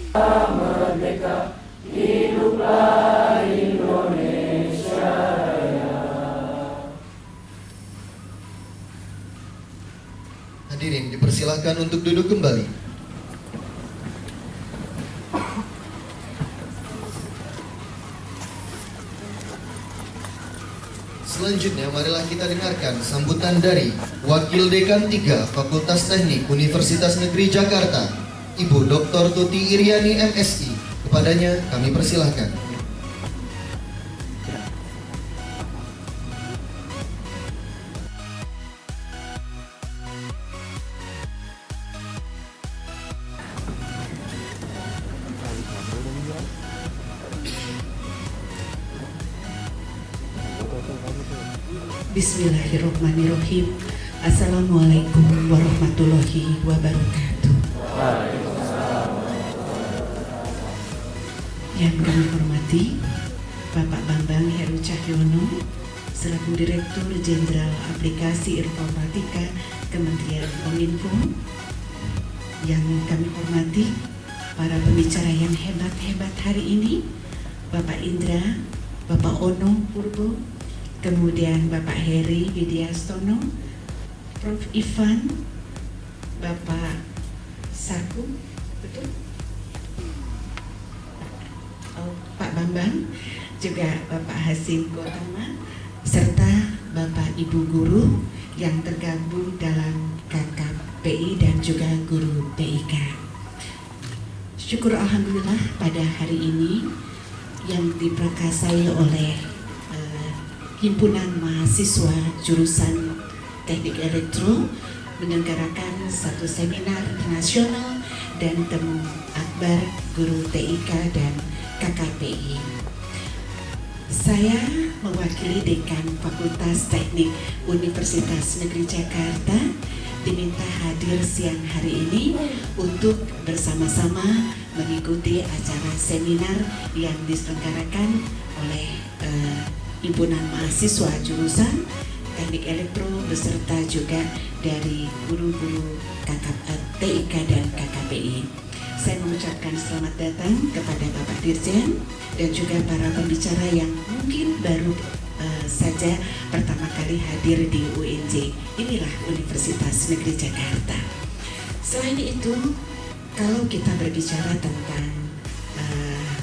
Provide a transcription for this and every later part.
Merdeka, hiduplah Indonesia Raya. Hadirin dipersilahkan untuk duduk kembali. Selanjutnya marilah kita dengarkan sambutan dari Wakil Dekan 3 Fakultas Teknik Universitas Negeri Jakarta, Ibu Dr. Tuti Iriani MSI. Kepadanya kami persilahkan. Bismillahirrahmanirrahim. Assalamualaikum warahmatullahi wabarakatuh. Yang kami hormati Bapak Bambang Heru Cahyono selaku Direktur Jenderal Aplikasi Informatika Kementerian Kominfo. Yang kami hormati para pembicara yang hebat-hebat hari ini, Bapak Indra, Bapak Ono Purbo, kemudian Bapak Heri Widyastono, Prof. Ivan, Bapak Saku, betul? Oh, Pak Bambang, juga Bapak Hasim Gotama, serta Bapak Ibu Guru yang tergabung dalam KKPI dan juga Guru TIK. Syukur Alhamdulillah pada hari ini yang diperkasai oleh Himpunan Mahasiswa Jurusan Teknik Elektro menyelenggarakan satu seminar nasional dan temu akbar guru TIK dan KKPI. Saya mewakili Dekan Fakultas Teknik Universitas Negeri Jakarta diminta hadir siang hari ini untuk bersama-sama mengikuti acara seminar yang diselenggarakan oleh Himpunan Mahasiswa Jurusan Teknik Elektro beserta juga dari guru-guru TIK dan KKPI. Saya mengucapkan selamat datang kepada Bapak Dirjen dan juga para pembicara yang mungkin baru saja pertama kali hadir di UNJ. Inilah Universitas Negeri Jakarta. Selain itu, kalau kita berbicara tentang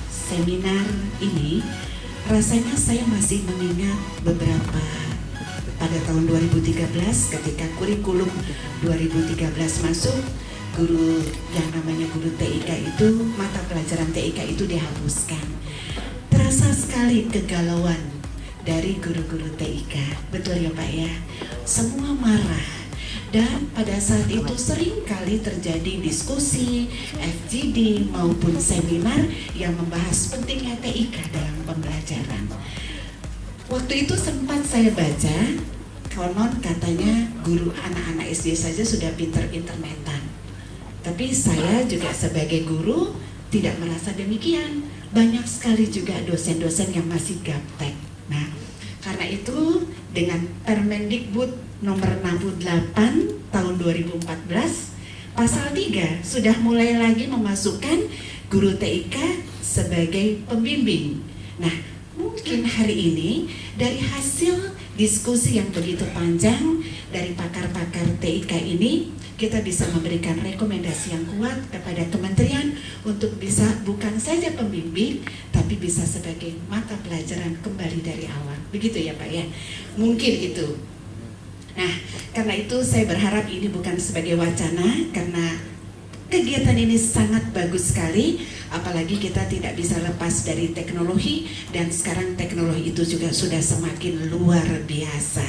seminar ini, rasanya saya masih mengingat beberapa pada tahun 2013 ketika kurikulum 2013 masuk, guru yang namanya guru TIK itu, mata pelajaran TIK itu dihapuskan. Terasa sekali kegalauan dari guru-guru TIK, betul ya Pak ya? Semua marah. Dan pada saat itu sering kali terjadi diskusi, FGD maupun seminar yang membahas pentingnya TIK dalam pembelajaran. Waktu itu sempat saya baca, konon katanya guru anak-anak SD saja sudah pinter internetan. Tapi saya juga sebagai guru tidak merasa demikian. Banyak sekali juga dosen-dosen yang masih gaptek. Nah, karena itu dengan Permendikbud nomor 68 tahun 2014 pasal 3 sudah mulai lagi memasukkan guru TIK sebagai pembimbing. Nah, mungkin hari ini dari hasil diskusi yang begitu panjang dari pakar-pakar TIK ini, kita bisa memberikan rekomendasi yang kuat kepada kementerian untuk bisa bukan saja pembimbing, tapi bisa sebagai mata pelajaran kembali dari awal. Begitu ya Pak ya? Mungkin itu. Nah, karena itu saya berharap ini bukan sebagai wacana, karena kegiatan ini sangat bagus sekali, apalagi kita tidak bisa lepas dari teknologi, dan sekarang teknologi itu juga sudah semakin luar biasa.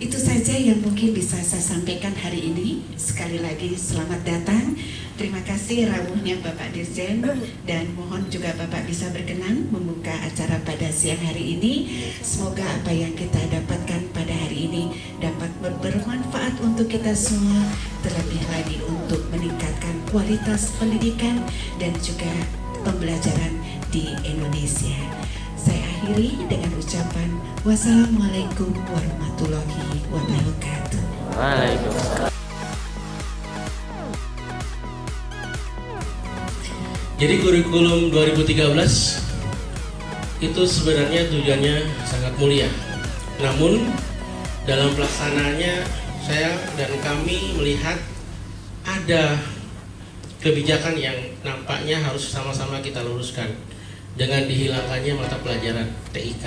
Itu saja yang mungkin bisa saya sampaikan hari ini. Sekali lagi selamat datang. Terima kasih rawuhnya Bapak Dirjen, dan mohon juga Bapak bisa berkenan membuka acara pada siang hari ini. Semoga apa yang kita dapatkan pada hari ini dapat bermanfaat untuk kita semua, terlebih lagi untuk meningkatkan kualitas pendidikan dan juga pembelajaran di Indonesia. Saya akhiri dengan ucapan wassalamualaikum warahmatullahi wabarakatuh. Waalaikumsalam. Jadi kurikulum 2013 itu sebenarnya tujuannya sangat mulia. Namun dalam pelaksanaannya saya dan kami melihat ada kebijakan yang nampaknya harus sama-sama kita luruskan dengan dihilangkannya mata pelajaran TIK.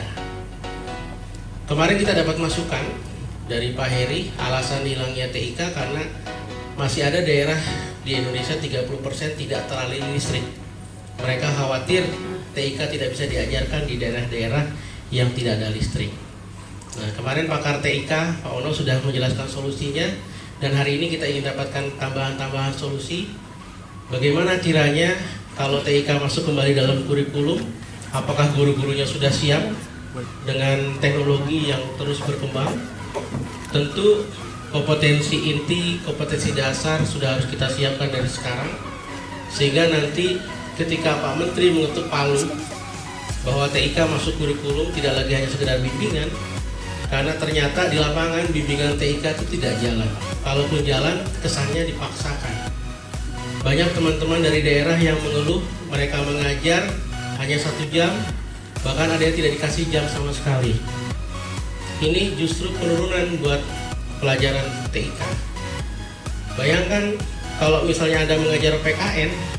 Kemarin kita dapat masukan dari Pak Heri alasan hilangnya TIK karena masih ada daerah di Indonesia 30% tidak teraliri listrik. Mereka khawatir TIK tidak bisa diajarkan di daerah-daerah yang tidak ada listrik. Nah, kemarin pakar TIK, Pak Ono sudah menjelaskan solusinya, dan hari ini kita ingin dapatkan tambahan-tambahan solusi. Bagaimana kiranya kalau TIK masuk kembali dalam kurikulum, apakah guru-gurunya sudah siap dengan teknologi yang terus berkembang? Tentu kompetensi inti, kompetensi dasar sudah harus kita siapkan dari sekarang, sehingga nanti ketika Pak Menteri mengetuk palu bahwa TIK masuk kurikulum tidak lagi hanya sekedar bimbingan, karena ternyata di lapangan bimbingan TIK itu tidak jalan. Kalaupun jalan, kesannya dipaksakan. Banyak teman-teman dari daerah yang mengeluh mereka mengajar hanya 1 jam, bahkan ada yang tidak dikasih jam sama sekali. Ini justru penurunan buat pelajaran TIK. Bayangkan kalau misalnya Anda mengajar PKN,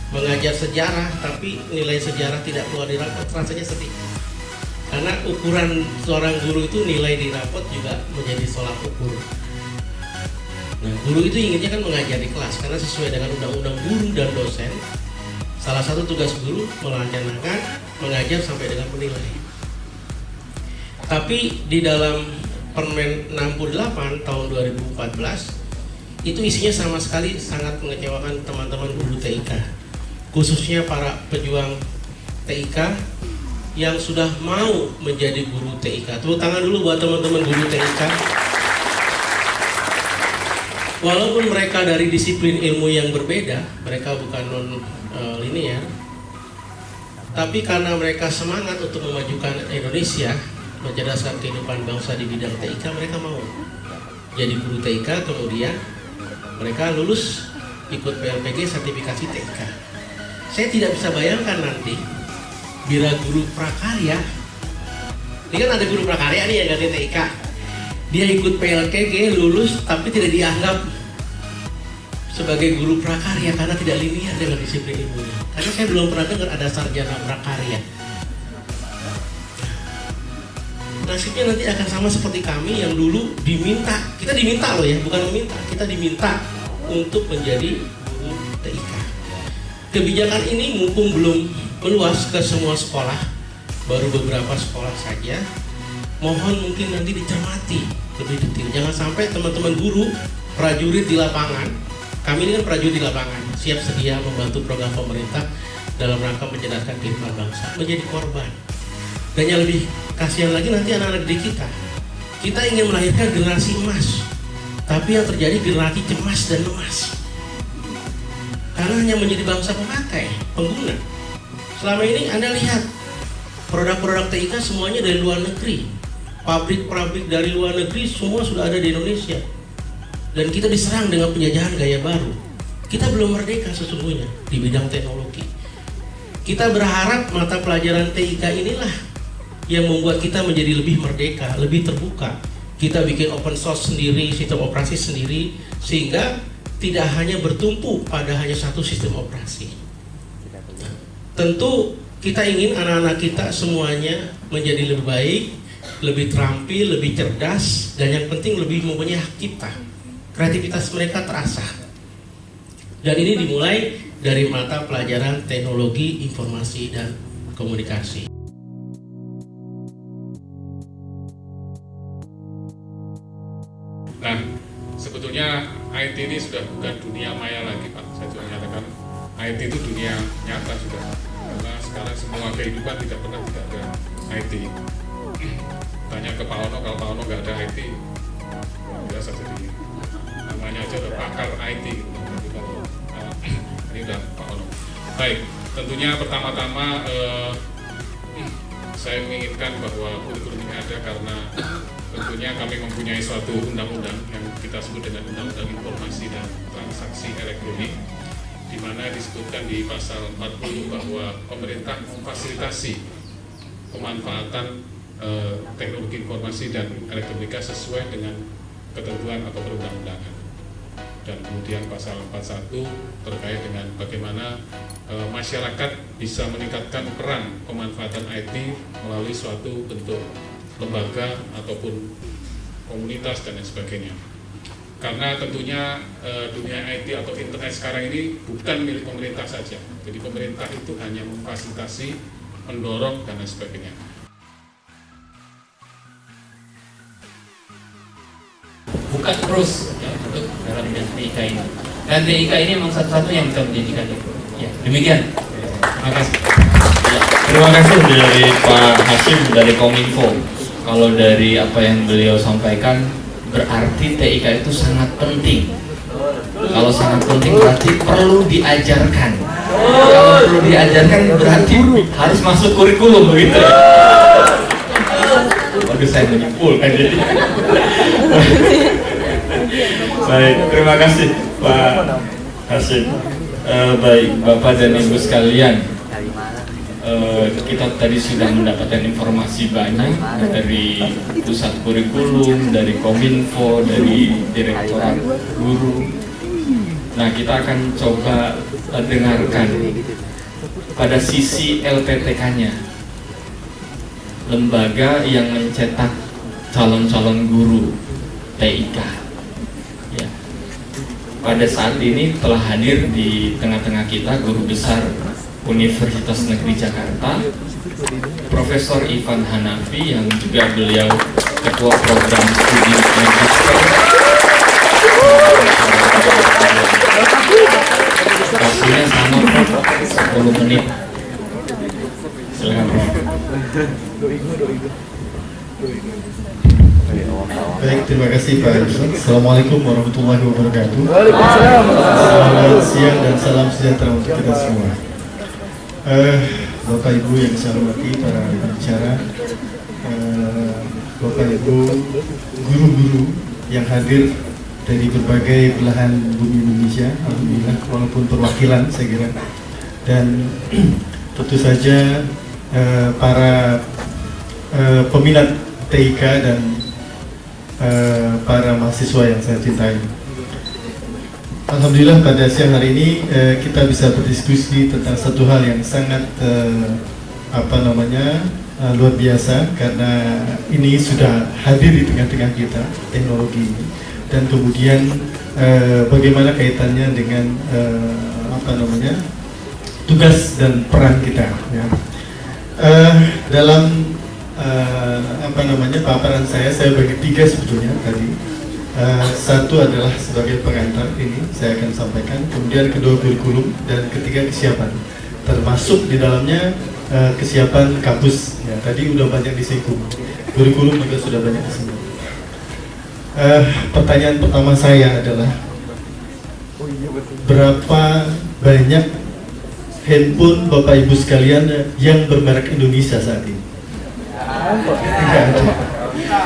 mengajar sejarah, tapi nilai sejarah tidak keluar di rapot, rasanya sedih. Karena ukuran seorang guru itu nilai di rapot juga menjadi tolak ukur. Nah, guru itu inginnya kan mengajar di kelas, karena sesuai dengan undang-undang guru dan dosen, salah satu tugas guru melaksanakan mengajar sampai dengan menilai. Tapi di dalam Permen 68 tahun 2014 itu isinya sama sekali sangat mengecewakan teman-teman guru TIK, khususnya para pejuang TIK yang sudah mau menjadi guru TIK. Tepuk tangan dulu buat teman-teman guru TIK. Walaupun mereka dari disiplin ilmu yang berbeda, mereka bukan non-linear, tapi karena mereka semangat untuk memajukan Indonesia, mencerdaskan kehidupan bangsa di bidang TIK, mereka mau jadi guru TIK. Kemudian mereka lulus ikut PLPG sertifikasi TIK. Saya tidak bisa bayangkan nanti bila guru prakarya, ini kan ada guru prakarya nih yang ganti TIK, dia ikut PLKG, lulus, tapi tidak dianggap sebagai guru prakarya karena tidak linear dengan disiplin ilmunya. Karena saya belum pernah dengar ada sarjana prakarya. Nasibnya nanti akan sama seperti kami yang dulu diminta, kita diminta loh ya, bukan meminta, kita diminta untuk menjadi guru TIK. Kebijakan ini mumpung belum meluas ke semua sekolah, baru beberapa sekolah saja, mohon mungkin nanti dicermati lebih detail. Jangan sampai teman-teman guru, prajurit di lapangan, kami ini kan prajurit di lapangan, siap sedia membantu program pemerintah dalam rangka mencerdaskan kehidupan bangsa, menjadi korban. Dan yang lebih kasihan lagi nanti anak-anak didik kita. Kita ingin melahirkan generasi emas, tapi yang terjadi generasi cemas dan lemas. Karena hanya menjadi bangsa pemakai, pengguna. Selama ini Anda lihat produk-produk TIK semuanya dari luar negeri. Pabrik-pabrik dari luar negeri semua sudah ada di Indonesia, dan kita diserang dengan penjajahan gaya baru. Kita belum merdeka sesungguhnya di bidang teknologi. Kita berharap mata pelajaran TIK inilah yang membuat kita menjadi lebih merdeka, lebih terbuka. Kita bikin open source sendiri, sistem operasi sendiri, sehingga tidak hanya bertumpu pada hanya satu sistem operasi. Nah, tentu kita ingin anak-anak kita semuanya menjadi lebih baik, lebih terampil, lebih cerdas, dan yang penting lebih mempunyai hak cipta. Kreativitas mereka terasah. Dan ini dimulai dari mata pelajaran teknologi, informasi, dan komunikasi. Nah, sebetulnya IT ini sudah bukan dunia maya lagi, Pak. Saya juga menyatakan IT itu dunia nyata sudah. Karena sekarang semua kehidupan tidak pernah tidak ada IT. Tanya ke Pak Ono, kalau Pak Ono nggak ada IT, biasa jadi namanya aja udah pakar IT. Tapi kalau ini udah Pak Ono. Baik, tentunya pertama-tama saya menginginkan bahwa kurikulum ini ada karena tentunya kami mempunyai suatu undang-undang yang kita sebut dengan Undang-Undang Informasi dan Transaksi Elektronik, di mana disebutkan di pasal 40 bahwa pemerintah memfasilitasi pemanfaatan teknologi informasi dan elektronika sesuai dengan ketentuan atau perundang-undangan. Dan kemudian pasal 41 terkait dengan bagaimana masyarakat bisa meningkatkan peran pemanfaatan IT melalui suatu bentuk lembaga ataupun komunitas dan lain sebagainya. Karena tentunya dunia IT atau internet sekarang ini bukan milik pemerintah saja. Jadi pemerintah itu hanya memfasilitasi, mendorong dan lain sebagainya. Buka terus ya, untuk dalam TIK ini. Dan TIK ini memang satu-satu yang bisa menjadikan itu. Ya, demikian. Terima kasih. Ya, terima kasih dari Pak Hasyim dari Kominfo. Kalau dari apa yang beliau sampaikan, berarti TIK itu sangat penting. Kalau sangat penting berarti perlu diajarkan. Kalau perlu diajarkan berarti harus masuk kurikulum begitu. Waduh, saya menyimpulkan jadi. Baik, terima kasih Pak Hasyim. Baik, Bapak dan Ibu sekalian, kita tadi sudah mendapatkan informasi banyak dari pusat kurikulum, dari Kominfo, dari Direktorat Guru. Nah, kita akan coba dengarkan pada sisi LPTK-nya, lembaga yang mencetak calon-calon guru TIK. Ya. Pada saat ini telah hadir di tengah-tengah kita Guru Besar Universitas Negeri Jakarta, Profesor Ivan Hanafi, yang juga beliau Ketua Program Studi Magister. Waktunya sama 10 menit. Silakan Prof. Baik, terima kasih Pak Yusuf. Assalamualaikum warahmatullahi wabarakatuh. Selamat siang dan salam sejahtera untuk kita semua. Bapak Ibu yang saya hormati, para pembicara, Bapak Ibu guru-guru yang hadir dari berbagai belahan bumi Indonesia, alhamdulillah, walaupun perwakilan saya kira, dan tentu saja para peminat TIK dan para mahasiswa yang saya cintai. Alhamdulillah pada siang hari ini kita bisa berdiskusi tentang satu hal yang sangat luar biasa, karena ini sudah hadir di tengah-tengah kita, teknologi ini, dan kemudian bagaimana kaitannya dengan tugas dan peran kita, ya. Dalam paparan saya bagi tiga sebetulnya tadi. Satu adalah sebagai pengantar, ini saya akan sampaikan, kemudian kedua kurikulum, dan ketiga kesiapan, termasuk di dalamnya kesiapan kampus, ya, tadi udah banyak disinggung, kurikulum juga sudah banyak disinggung. Pertanyaan pertama saya adalah, berapa banyak handphone Bapak Ibu sekalian yang bermerek Indonesia saat ini? Tidak ada.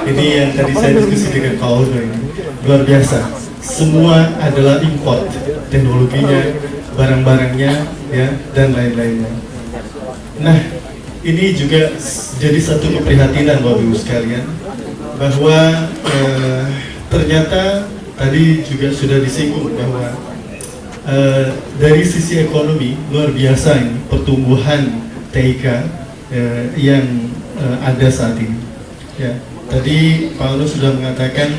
Ini yang tadi saya diskusi dengan Pak Ono ini, luar biasa. Semua adalah import, teknologinya, barang-barangnya, ya, dan lain-lainnya. Nah, ini juga jadi satu keprihatinan Bapak Ibu sekalian, bahwa ternyata tadi juga sudah disinggung bahwa dari sisi ekonomi luar biasa ini pertumbuhan TIK yang ada saat ini. Ya, tadi Pak Ono sudah mengatakan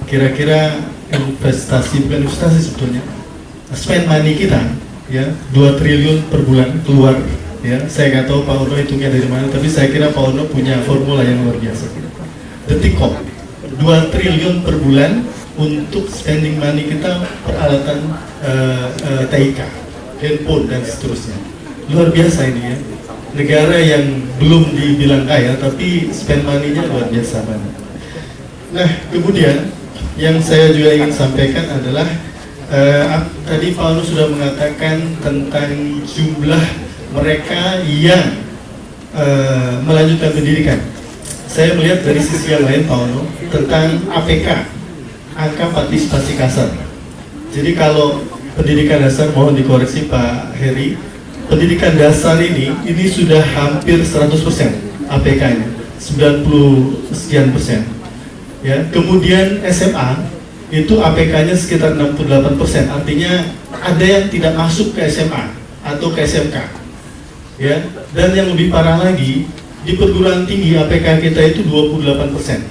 kira-kira bukan investasi sebetulnya, spend money kita, ya, 2 triliun per bulan keluar, ya. Saya nggak tahu Pak Ono hitungnya dari mana, tapi saya kira Pak Ono punya formula yang luar biasa. Detikcom, 2 triliun per bulan untuk spending money kita, peralatan TIK, handphone dan seterusnya. Luar biasa ini, ya. Negara yang belum dibilang kaya tapi spend money-nya luar biasa banget. Nah, kemudian yang saya juga ingin sampaikan adalah tadi Pak Ono sudah mengatakan tentang jumlah mereka yang melanjutkan pendidikan. Saya melihat dari sisi yang lain Pak Ono tentang APK, angka partisipasi kasar. Jadi kalau pendidikan dasar, mohon dikoreksi Pak Heri, pendidikan dasar ini sudah hampir 100% APK-nya, 90 sekian persen. Ya, kemudian SMA itu APK-nya sekitar 68%, artinya ada yang tidak masuk ke SMA atau ke SMK. Ya, dan yang lebih parah lagi, di perguruan tinggi APK kita itu 28%.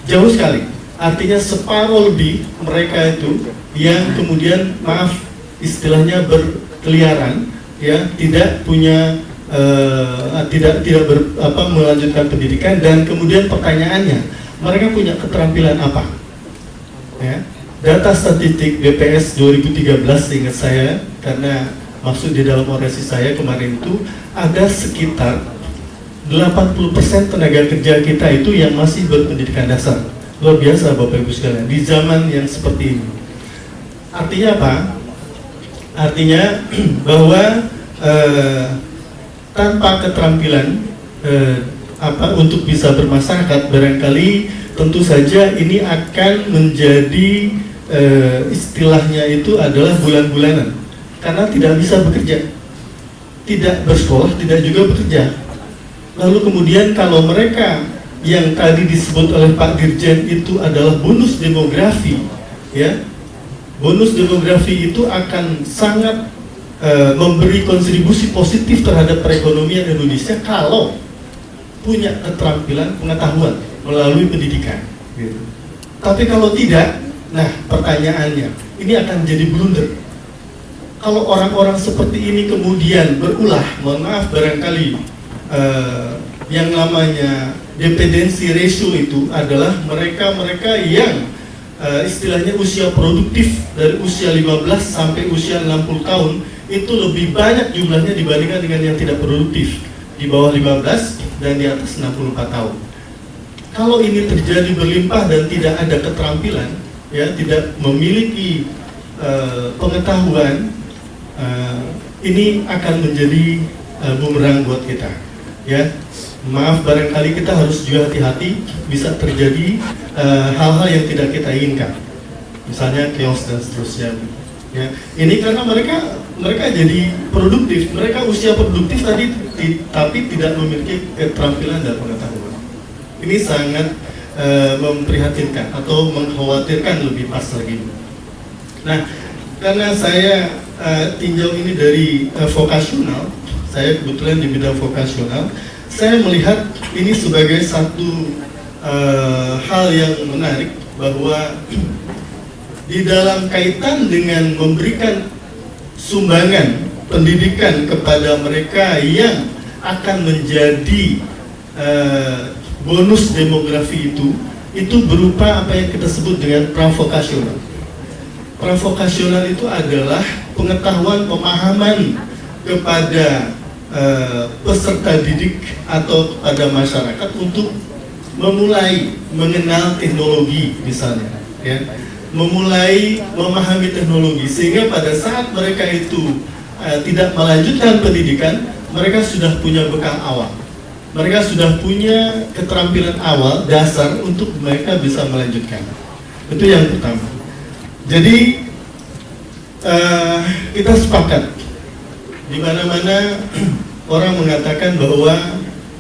Jauh sekali. Artinya separuh lebih mereka itu yang kemudian, maaf istilahnya, berkeliaran, ya, tidak punya melanjutkan pendidikan. Dan kemudian pertanyaannya, mereka punya keterampilan apa? Ya, data statistik BPS 2013 seingat saya, karena maksud di dalam orasi saya kemarin itu ada sekitar 80% tenaga kerja kita itu yang masih berpendidikan dasar. Luar biasa Bapak Ibu sekalian, di zaman yang seperti ini. Artinya apa? Artinya bahwa tanpa keterampilan untuk bisa bermasyarakat, barangkali tentu saja ini akan menjadi istilahnya itu adalah bulan-bulanan, karena tidak bisa bekerja, tidak bersekolah, tidak juga bekerja. Lalu kemudian kalau mereka yang tadi disebut oleh Pak Dirjen itu adalah bonus demografi, ya, bonus demografi itu akan sangat memberi kontribusi positif terhadap perekonomian Indonesia kalau punya keterampilan pengetahuan melalui pendidikan, gitu. Tapi kalau tidak, nah pertanyaannya, ini akan jadi blunder. Kalau orang-orang seperti ini kemudian berulah, mohon maaf barangkali yang namanya dependensi ratio itu adalah mereka-mereka yang istilahnya usia produktif dari usia 15 sampai usia 60 tahun itu lebih banyak jumlahnya dibandingkan dengan yang tidak produktif di bawah 15 dan di atas 64 tahun. Kalau ini terjadi berlimpah dan tidak ada keterampilan, ya, tidak memiliki pengetahuan, ini akan menjadi bumerang buat kita. Ya, maaf barangkali kita harus juga hati-hati, bisa terjadi hal-hal yang tidak kita inginkan, misalnya chaos dan seterusnya. Ya, ini karena mereka jadi produktif, mereka usia produktif tadi, tapi tidak memiliki keterampilan dan pengetahuan. Ini sangat memprihatinkan atau mengkhawatirkan lebih pas lagi. Nah, karena saya tinjau ini dari vokasional, saya kebetulan di bidang vokasional, saya melihat ini sebagai satu hal yang menarik, bahwa di dalam kaitan dengan memberikan sumbangan pendidikan kepada mereka yang akan menjadi bonus demografi itu berupa apa yang kita sebut dengan pravokasional. Pravokasional itu adalah pengetahuan, pemahaman kepada peserta didik atau kepada masyarakat untuk memulai mengenal teknologi misalnya, ya, memulai memahami teknologi, sehingga pada saat mereka itu tidak melanjutkan pendidikan, mereka sudah punya bekal awal, mereka sudah punya keterampilan awal dasar untuk mereka bisa melanjutkan. Itu yang pertama. Jadi kita sepakat, di mana-mana orang mengatakan bahwa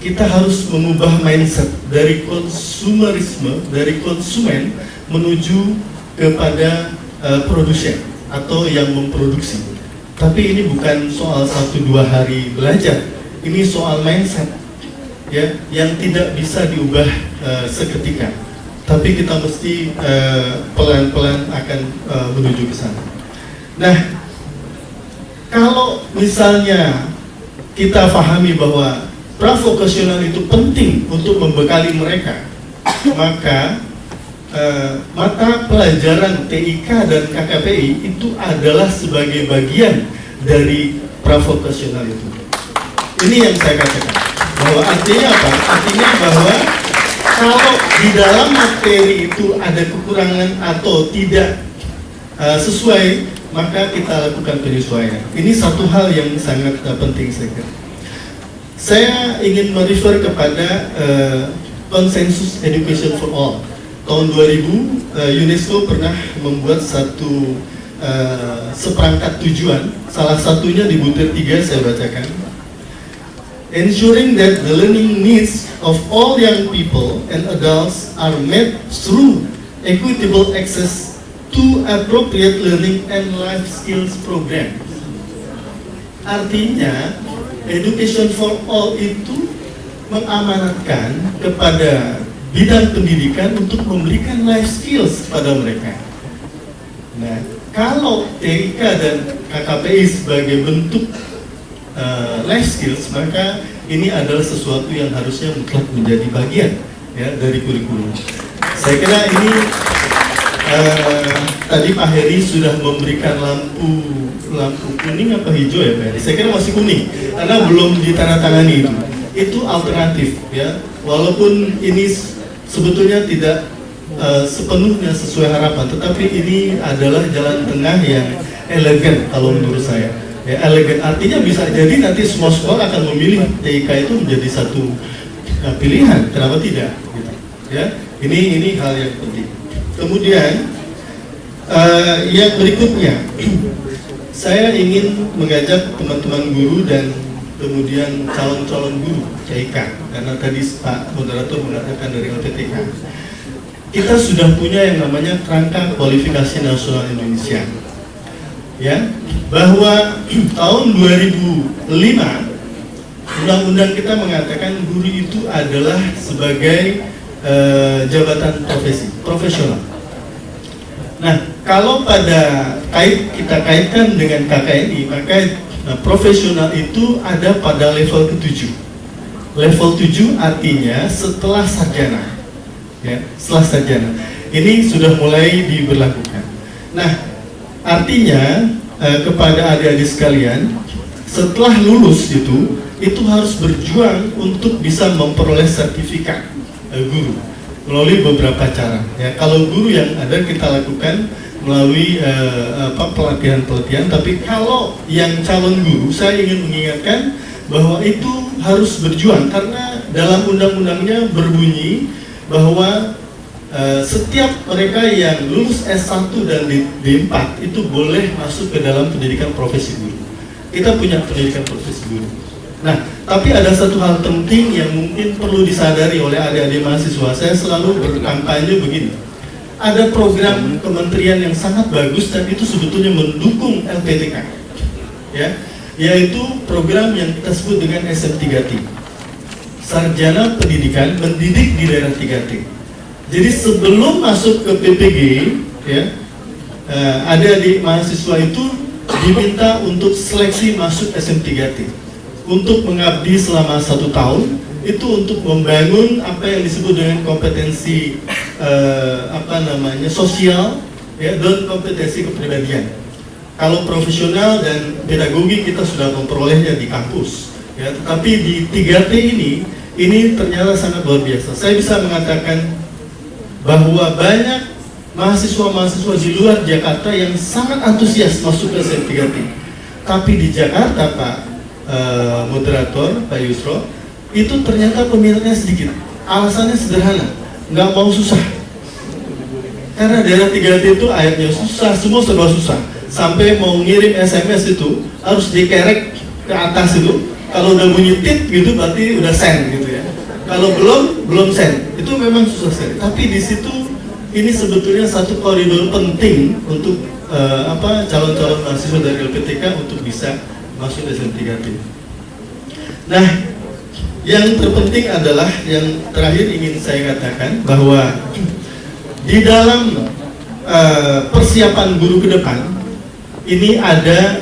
kita harus mengubah mindset dari konsumerisme, dari konsumen menuju kepada produsen atau yang memproduksi. Tapi ini bukan soal 1-2 hari belajar, ini soal mindset, ya, yang tidak bisa diubah seketika. Tapi kita mesti pelan-pelan akan menuju ke sana. Nah, kalau misalnya kita pahami bahwa pravokasional itu penting untuk membekali mereka, maka mata pelajaran TIK dan KKPI itu adalah sebagai bagian dari pravokasional itu. Ini yang saya katakan, bahwa artinya apa? Artinya bahwa kalau di dalam materi itu ada kekurangan atau tidak sesuai, maka kita lakukan penyesuaian. Ini satu hal yang sangat penting saya kira. Saya ingin merefer kepada konsensus Education for All. Tahun 2000 UNESCO pernah membuat satu seperangkat tujuan. Salah satunya di butir 3 saya bacakan. Ensuring that the learning needs of all young people and adults are met through equitable access to appropriate learning and life skills program. Artinya, education for all itu mengamanatkan kepada bidang pendidikan untuk memberikan life skills kepada mereka. Nah, kalau TIK dan KKPI sebagai bentuk life skills, maka ini adalah sesuatu yang harusnya mutlak menjadi bagian ya dari kurikulum. Saya kira ini tadi Pak Heri sudah memberikan lampu kuning apa hijau ya Pak Heri? Saya kira masih kuning karena belum ditandatangani itu. Itu alternatif ya, walaupun ini sebetulnya tidak sepenuhnya sesuai harapan, tetapi ini adalah jalan tengah yang elegan kalau menurut saya. Ya, elegan artinya bisa jadi nanti semua sekolah akan memilih TIK itu menjadi satu pilihan, kenapa tidak? Gitu. Ya, ini hal yang penting. Kemudian yang berikutnya, saya ingin mengajak teman-teman guru dan kemudian calon-calon guru TIK, karena tadi Pak Moderator mengatakan dari LPTK, kita sudah punya yang namanya Kerangka Kualifikasi Nasional Indonesia. Ya, bahwa tahun 2005 undang-undang kita mengatakan guru itu adalah sebagai jabatan profesional. Nah, kalau kita kaitkan dengan KKNI, maka profesional itu ada pada level ke-7. Level 7 artinya setelah sarjana. Ya, setelah sarjana. Ini sudah mulai diberlakukan. Nah, artinya kepada adik-adik sekalian, setelah lulus itu harus berjuang untuk bisa memperoleh sertifikat guru melalui beberapa cara. Ya, kalau guru yang ada kita lakukan melalui pelatihan-pelatihan, tapi kalau yang calon guru saya ingin mengingatkan bahwa itu harus berjuang karena dalam undang-undangnya berbunyi bahwa setiap mereka yang lulus S1 dan D4 itu boleh masuk ke dalam pendidikan profesi guru. Kita punya pendidikan profesi guru. Nah, tapi ada satu hal penting yang mungkin perlu disadari oleh adik-adik mahasiswa. Saya selalu berkampanye begini. Ada program kementerian yang sangat bagus dan itu sebetulnya mendukung LPTK. Ya, yaitu program yang kita sebut dengan SM3T. Sarjana Pendidikan Mendidik di Daerah 3T. Jadi sebelum masuk ke PPG, ya, adik-adik mahasiswa itu diminta untuk seleksi masuk SM3T, untuk mengabdi selama 1 tahun, itu untuk membangun apa yang disebut dengan kompetensi sosial, ya, dan kompetensi kepribadian. Kalau profesional dan pedagogi kita sudah memperolehnya di kampus, ya, tetapi di 3T ini ternyata sangat luar biasa. Saya bisa mengatakan bahwa banyak mahasiswa-mahasiswa di luar Jakarta yang sangat antusias masuk ke SM3T. Tapi di Jakarta, Pak Moderator, Pak Yusro, itu ternyata peminatnya sedikit. Alasannya sederhana, nggak mau susah. Karena daerah 3T itu airnya susah, semua serba susah. Sampai mau ngirim SMS itu harus dikerek ke atas itu. Kalau udah bunyi tit gitu berarti udah send gitu ya. Kalau belum send, itu memang susah sekali. Tapi di situ ini sebetulnya satu koridor penting untuk calon-calon mahasiswa dari LPTK untuk bisa masuk SM3T. Nah, yang terpenting adalah yang terakhir ingin saya katakan bahwa di dalam persiapan guru ke depan ini ada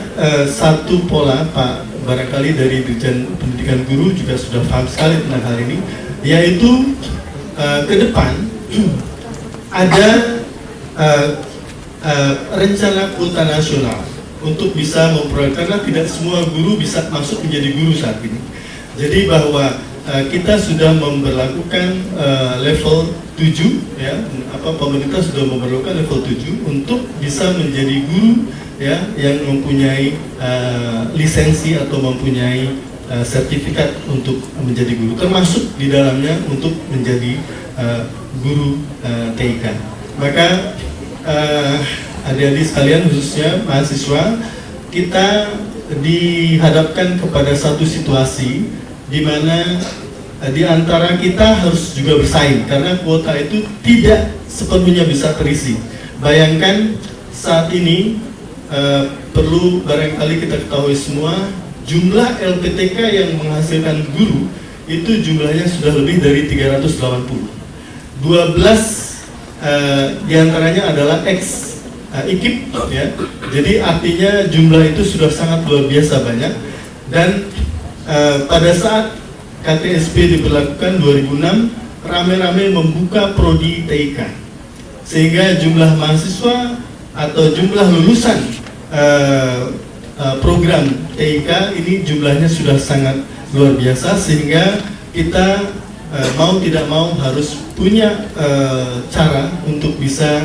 satu pola, Pak, barangkali dari Dirjen Pendidikan Guru juga sudah paham sekali tentang hal ini, yaitu ke depan ada rencana kuota nasional untuk bisa memperoleh, karena tidak semua guru bisa masuk menjadi guru saat ini. Jadi bahwa kita sudah memberlakukan level 7, ya, pemerintah sudah memberlakukan level 7 untuk bisa menjadi guru, ya, yang mempunyai lisensi atau mempunyai sertifikat untuk menjadi guru, termasuk di dalamnya untuk menjadi guru TIK. Maka adik-adik sekalian, khususnya mahasiswa, kita dihadapkan kepada satu situasi di mana di antara kita harus juga bersaing karena kuota itu tidak sepenuhnya bisa terisi. Bayangkan saat ini perlu barangkali kita ketahui semua, jumlah LPTK yang menghasilkan guru itu jumlahnya sudah lebih dari 380. 12 diantaranya adalah IKIP ya. Jadi artinya jumlah itu sudah sangat luar biasa banyak. Dan pada saat KTSP diberlakukan 2006, rame-rame membuka prodi TIK, sehingga jumlah mahasiswa atau jumlah lulusan program TIK ini jumlahnya sudah sangat luar biasa, sehingga kita mau tidak mau harus punya cara untuk bisa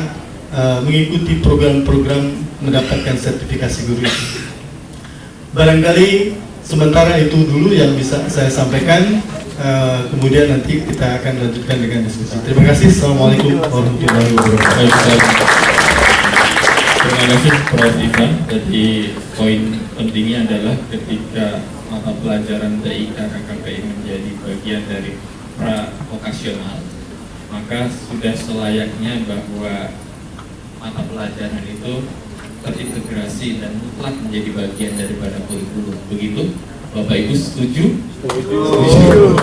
mengikuti program-program mendapatkan sertifikasi guru itu. Barangkali sementara itu dulu yang bisa saya sampaikan, kemudian nanti kita akan lanjutkan dengan diskusi. Terima kasih. Assalamualaikum warahmatullahi wabarakatuh. Terima kasih Prof. Ivan. Jadi poin pentingnya adalah ketika mata pelajaran TIK KKPI menjadi bagian dari pra-vokasional, maka sudah selayaknya bahwa mata pelajaran itu terintegrasi dan mutlak menjadi bagian daripada kurikulum. Begitu, Bapak Ibu setuju? Setuju.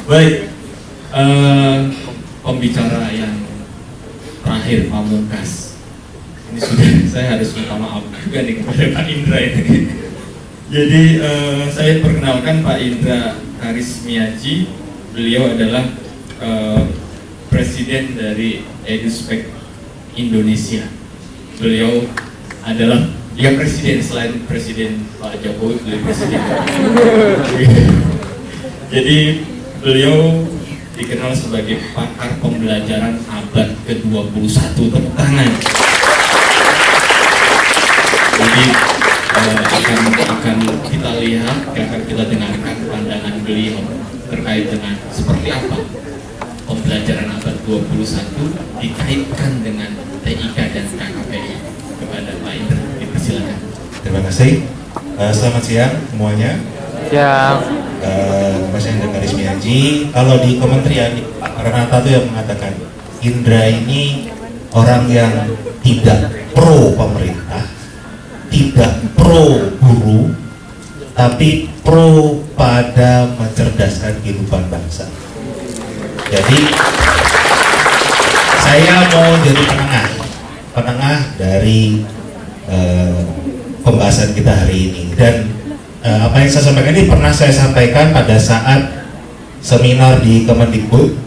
Baik, pembicara yang terakhir, pamungkas. Ini sudah, saya harus minta maaf juga nih kepada Pak Indra ini. Jadi saya perkenalkan Pak Indra Karismiaji. Beliau adalah presiden dari Eduspek Indonesia. Beliau adalah presiden, selain presiden Pak Jokowi, beliau presiden. Jadi beliau dikenal sebagai pakar pembelajaran abad ke-21. Tepuk tangan. Jadi akan kita lihat, akan kita dengarkan pandangan beliau terkait dengan seperti apa pembelajaran abad 21 dikaitkan dengan TIK dan KKPI. Kepada Pak Indra, dipersilakan. Terima kasih. Selamat siang semuanya. Siang. Mas Indra Karismiaji. Kalau di kementerian, Renata itu yang mengatakan Indra ini orang yang tidak pro pemerintah, tidak pro guru, tapi pro pada mencerdaskan kehidupan bangsa. Jadi saya mau jadi penengah dari pembahasan kita hari ini. Dan apa yang saya sampaikan ini pernah saya sampaikan pada saat seminar di Kemendikbud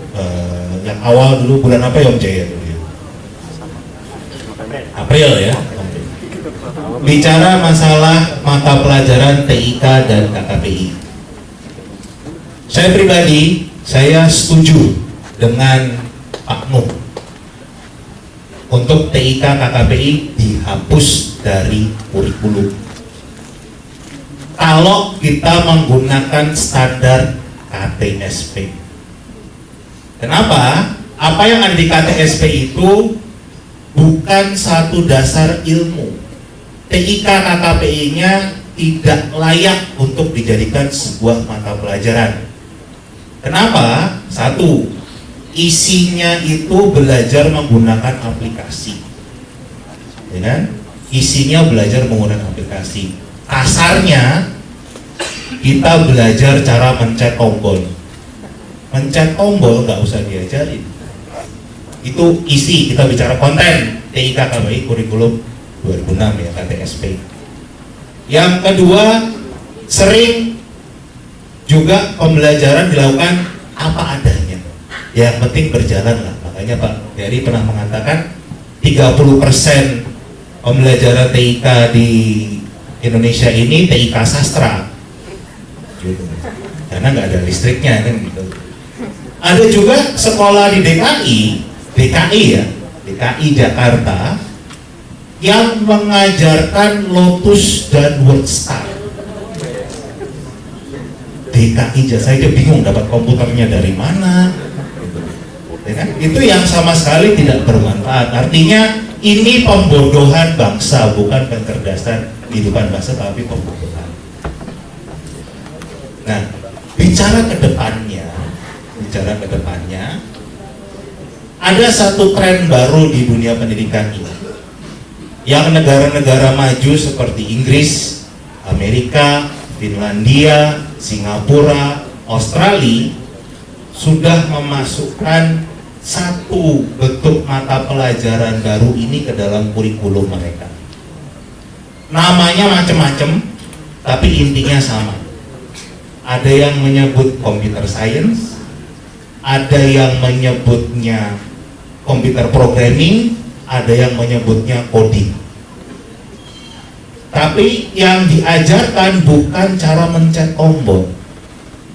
yang awal dulu, bulan apa ya Om Jaya dulu ya? April ya. Bicara masalah mata pelajaran TIK dan KKPI. Saya pribadi, saya setuju dengan Pak Nuh untuk TIK KKPI dihapus dari kurikulum. Kalau kita menggunakan standar KTSP. Kenapa? Apa yang ada di KTSP itu bukan satu dasar ilmu. TIK KKPI-nya tidak layak untuk dijadikan sebuah mata pelajaran. Kenapa? Satu, isinya itu belajar menggunakan aplikasi, ya kan? Isinya belajar menggunakan aplikasi. Kasarnya kita belajar cara mencet tombol. Mencet tombol nggak usah diajarin. Itu isi, kita bicara konten TIK KKPI kurikulum 2006 ya, KTSP. Yang kedua, sering juga pembelajaran dilakukan apa adanya. Yang penting berjalan lah. Makanya Pak Heri pernah mengatakan 30% pembelajaran TIK di Indonesia ini TIK sastra, gitu. Karena nggak ada listriknya kan gitu. Ada juga sekolah di DKI ya, DKI Jakarta yang mengajarkan Lotus dan WordStar. DKI saya aja bingung dapat komputernya dari mana, ya kan? Itu yang sama sekali tidak bermanfaat. Artinya Ini pembodohan bangsa, bukan pencerdasan kehidupan bangsa, tapi pembodohan. Nah, bicara ke depannya, ada satu tren baru di dunia pendidikan ini, yang negara-negara maju seperti Inggris, Amerika, Finlandia, Singapura, Australia sudah memasukkan satu bentuk mata pelajaran baru ini ke dalam kurikulum mereka. Namanya macam-macam, tapi intinya sama. Ada yang menyebut computer science, ada yang menyebutnya computer programming, ada yang menyebutnya coding. Tapi yang diajarkan bukan cara mencet tombol,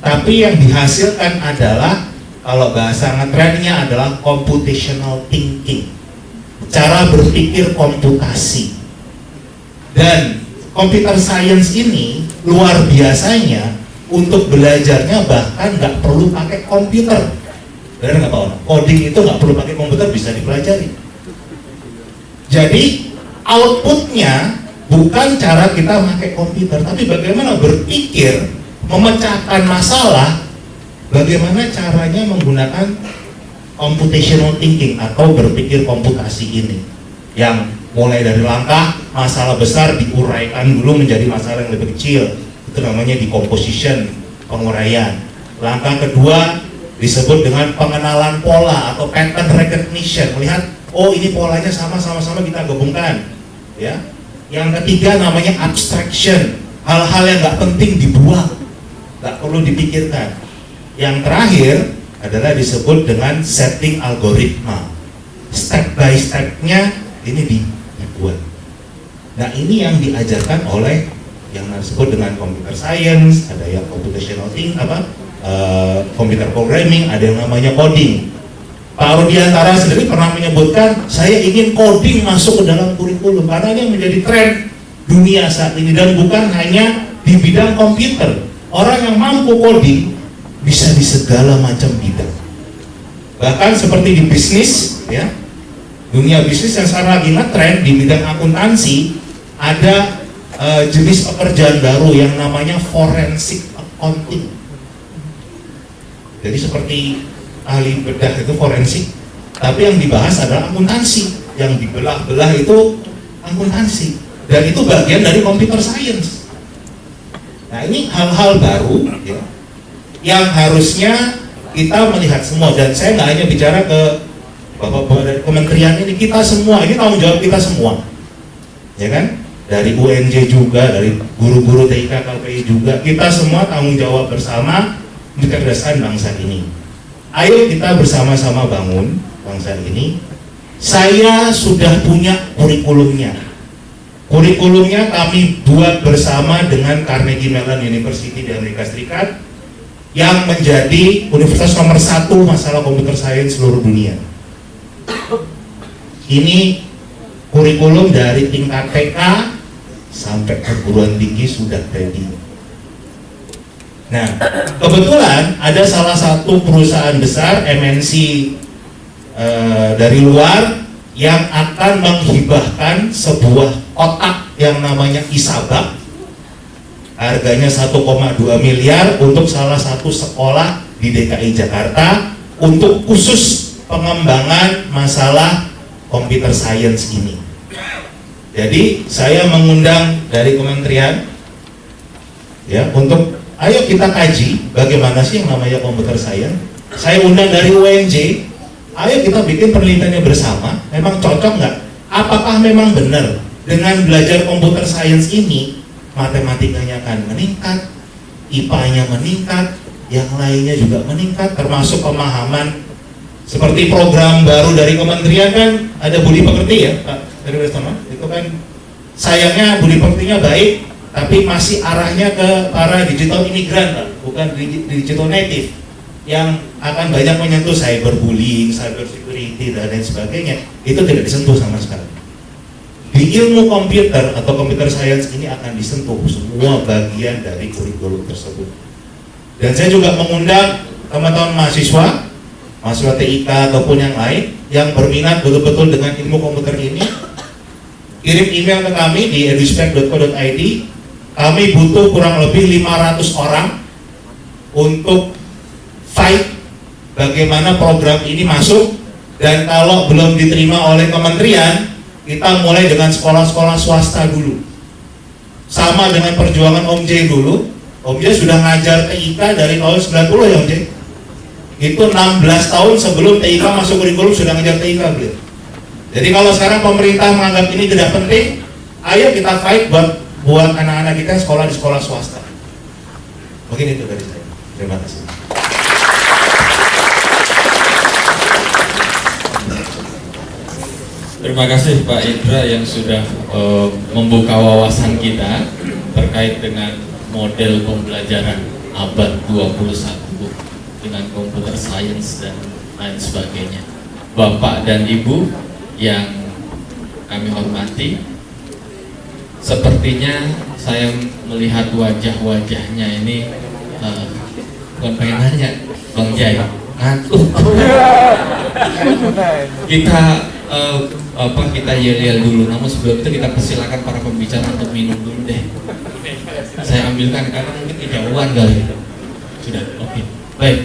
tapi yang dihasilkan adalah, kalau bahasa ngetrennya adalah computational thinking, cara berpikir komputasi. Dan computer science ini luar biasanya, untuk belajarnya bahkan nggak perlu pakai komputer. Benar nggak Pak Ono? Coding itu nggak perlu pakai komputer, bisa dipelajari. Jadi outputnya bukan cara kita pakai komputer, tapi bagaimana berpikir, memecahkan masalah, bagaimana caranya menggunakan computational thinking atau berpikir komputasi ini, yang mulai dari langkah masalah besar diuraikan dulu menjadi masalah yang lebih kecil, itu namanya decomposition, penguraian. Langkah kedua disebut dengan pengenalan pola atau pattern recognition, melihat oh ini polanya sama-sama kita gabungkan, ya. Yang ketiga namanya abstraction, hal-hal yang nggak penting dibuang, nggak perlu dipikirkan. Yang terakhir adalah disebut dengan setting algoritma, step by stepnya ini dibuat. Nah ini yang diajarkan oleh yang disebut dengan computer science, ada yang computational thinking, computer programming, ada yang namanya coding. Pak Rudiantara sendiri pernah menyebutkan, saya ingin coding masuk ke dalam kurikulum karena ini menjadi tren dunia saat ini, dan bukan hanya di bidang komputer. Orang yang mampu coding bisa di segala macam bidang. Bahkan seperti di bisnis, ya, dunia bisnis yang sekarang lagi ngetren di bidang akuntansi, ada jenis pekerjaan baru yang namanya forensic accounting. Jadi seperti ahli bedah itu forensik, tapi yang dibahas adalah akuntansi, yang dibelah-belah itu akuntansi, dan itu bagian dari computer science. Nah ini hal-hal baru, ya, yang harusnya kita melihat semua, dan saya nggak hanya bicara ke bapak-bapak dari kementerian ini, kita semua, ini tanggung jawab kita semua, ya kan? Dari UNJ juga, dari guru-guru TIK KPI juga, kita semua tanggung jawab bersama kecerdasan bangsa ini. Ayo kita bersama-sama bangun bangsa ini. Saya sudah punya kurikulumnya. Kurikulumnya kami buat bersama dengan Carnegie Mellon University di Amerika Serikat, yang menjadi universitas nomor 1 masalah computer science seluruh dunia. Ini kurikulum dari tingkat TK sampai perguruan tinggi sudah ready. Nah, kebetulan ada salah satu perusahaan besar MNC dari luar yang akan menghibahkan sebuah kotak yang namanya Isabak, harganya 1,2 miliar untuk salah satu sekolah di DKI Jakarta untuk khusus pengembangan masalah computer science ini. Jadi saya mengundang dari kementerian, ya, untuk ayo kita kaji bagaimana sih yang namanya computer science. Saya undang dari UNJ, ayo kita bikin penelitiannya bersama. Memang cocok nggak? Apakah memang benar dengan belajar computer science ini matematikanya akan meningkat, IPA-nya meningkat, yang lainnya juga meningkat, termasuk pemahaman seperti program baru dari kementerian kan ada budi pekerti, ya Pak dari Westono. Itu kan sayangnya budi pekertinya baik, tapi masih arahnya ke para digital imigran, Pak, bukan digital native, yang akan banyak menyentuh cyberbullying, cyber security dan lain sebagainya. Itu tidak disentuh sama sekali. Di ilmu komputer atau computer science ini akan disentuh semua bagian dari kurikulum tersebut. Dan saya juga mengundang teman-teman mahasiswa TIK ataupun yang lain yang berminat betul-betul dengan ilmu komputer ini, kirim email ke kami di eduspec.co.id. Kami butuh kurang lebih 500 orang untuk fight bagaimana program ini masuk, dan kalau belum diterima oleh kementerian, kita mulai dengan sekolah-sekolah swasta dulu. Sama dengan perjuangan Om J dulu. Om J sudah ngajar TIK dari tahun 90 ya Om J. Itu 16 tahun sebelum TIK masuk kurikulum sudah ngajar TIK beliau. Jadi kalau sekarang pemerintah menganggap ini tidak penting, ayo kita fight buat anak-anak kita sekolah di sekolah swasta. Mungkin itu dari saya. Terima kasih. Terima kasih Pak Indra yang sudah membuka wawasan kita terkait dengan model pembelajaran abad 21 dengan computer science dan lain sebagainya. Bapak dan Ibu yang kami hormati, sepertinya saya melihat wajah-wajahnya ini bukan pengen nanya, Bang Jai, ngantuk. Kita yel-yel dulu. Namun sebelum itu kita persilakan para pembicara untuk minum dulu deh. Saya ambilkan karena mungkin kejauhan kali. Sudah, oke. Baik.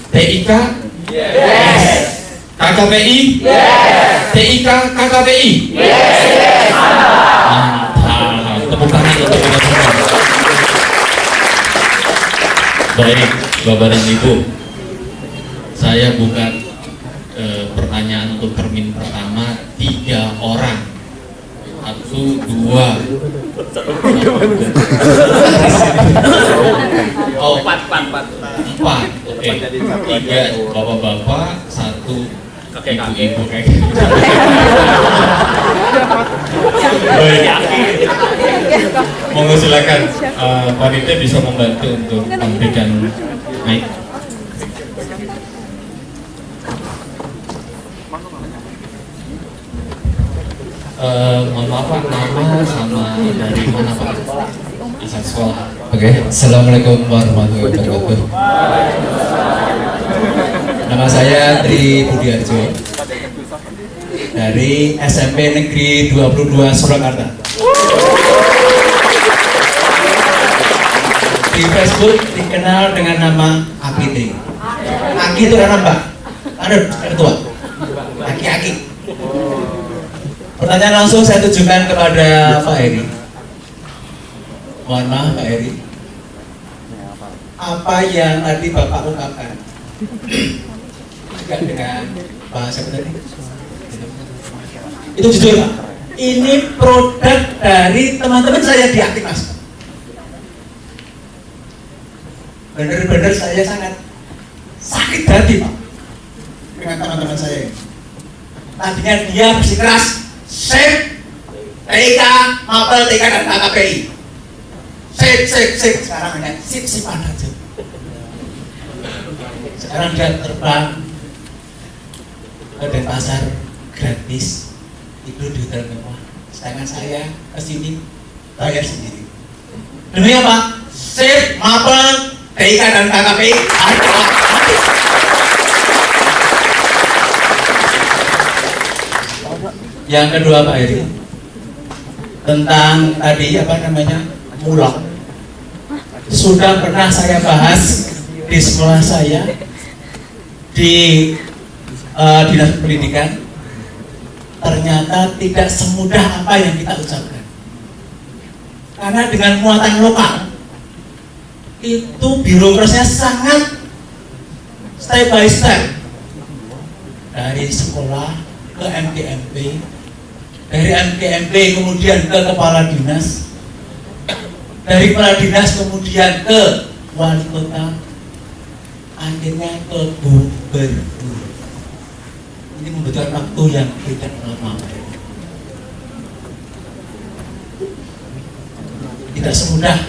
TIK? Yes. KKPI? Yes. TIK KKPI? Yes. Mantap. Tepuk tangan untuk kita semua. Baik, Bapak dan Ibu. Saya bukan pertanyaan untuk termin pertama 3 orang. 1, 2. Oh, 4. Oke. 3 bapak-bapak, 1 ibu-ibu. Baik. Monggo silakan panitia bisa membantu untuk memberikan mic. Mohon maaf Pak, nama sama dari mana Pak? Asal sekolah. Oke, Assalamualaikum warahmatullahi wabarakatuh. Nama saya Tri Budiarjo dari SMP Negeri 22 Surakarta. Di Facebook dikenal dengan nama Aki. Aki itu nama Mbak, ada ketua. Aki. Pertanyaan langsung saya tujukan kepada Pak Heri. Mohon maaf Pak Heri, apa yang tadi Bapak ungkapkan agak dengan bahasa tadi itu jujur Pak, ini produk dari teman-teman saya di Aktimas. Benar-benar saya sangat sakit hati Pak dengan teman-teman saya. Tadinya dia bersikeras SIP, TIK, Mapel, TIK dan KKPI. SIP. Sekarang hanya SIP-SIPan aja. Sekarang dia terbang ke Denpasar gratis, tidur di hotel mewah. Sedangkan saya kesini bayar sendiri. Demi apa? SIP, Mapel, TIK dan KKPI ada gratis. Yang kedua Pak Heri, tentang tadi mulak, sudah pernah saya bahas di sekolah saya di dinas pendidikan. Ternyata tidak semudah apa yang kita ucapkan, karena dengan muatan lokal itu birokrasinya sangat step by step, dari sekolah ke MKMP, dari MKMP kemudian ke kepala dinas, dari kepala dinas kemudian ke wali kota, akhirnya ke gubernur. Ini membutuhkan waktu yang tidak normal. Tidak semudah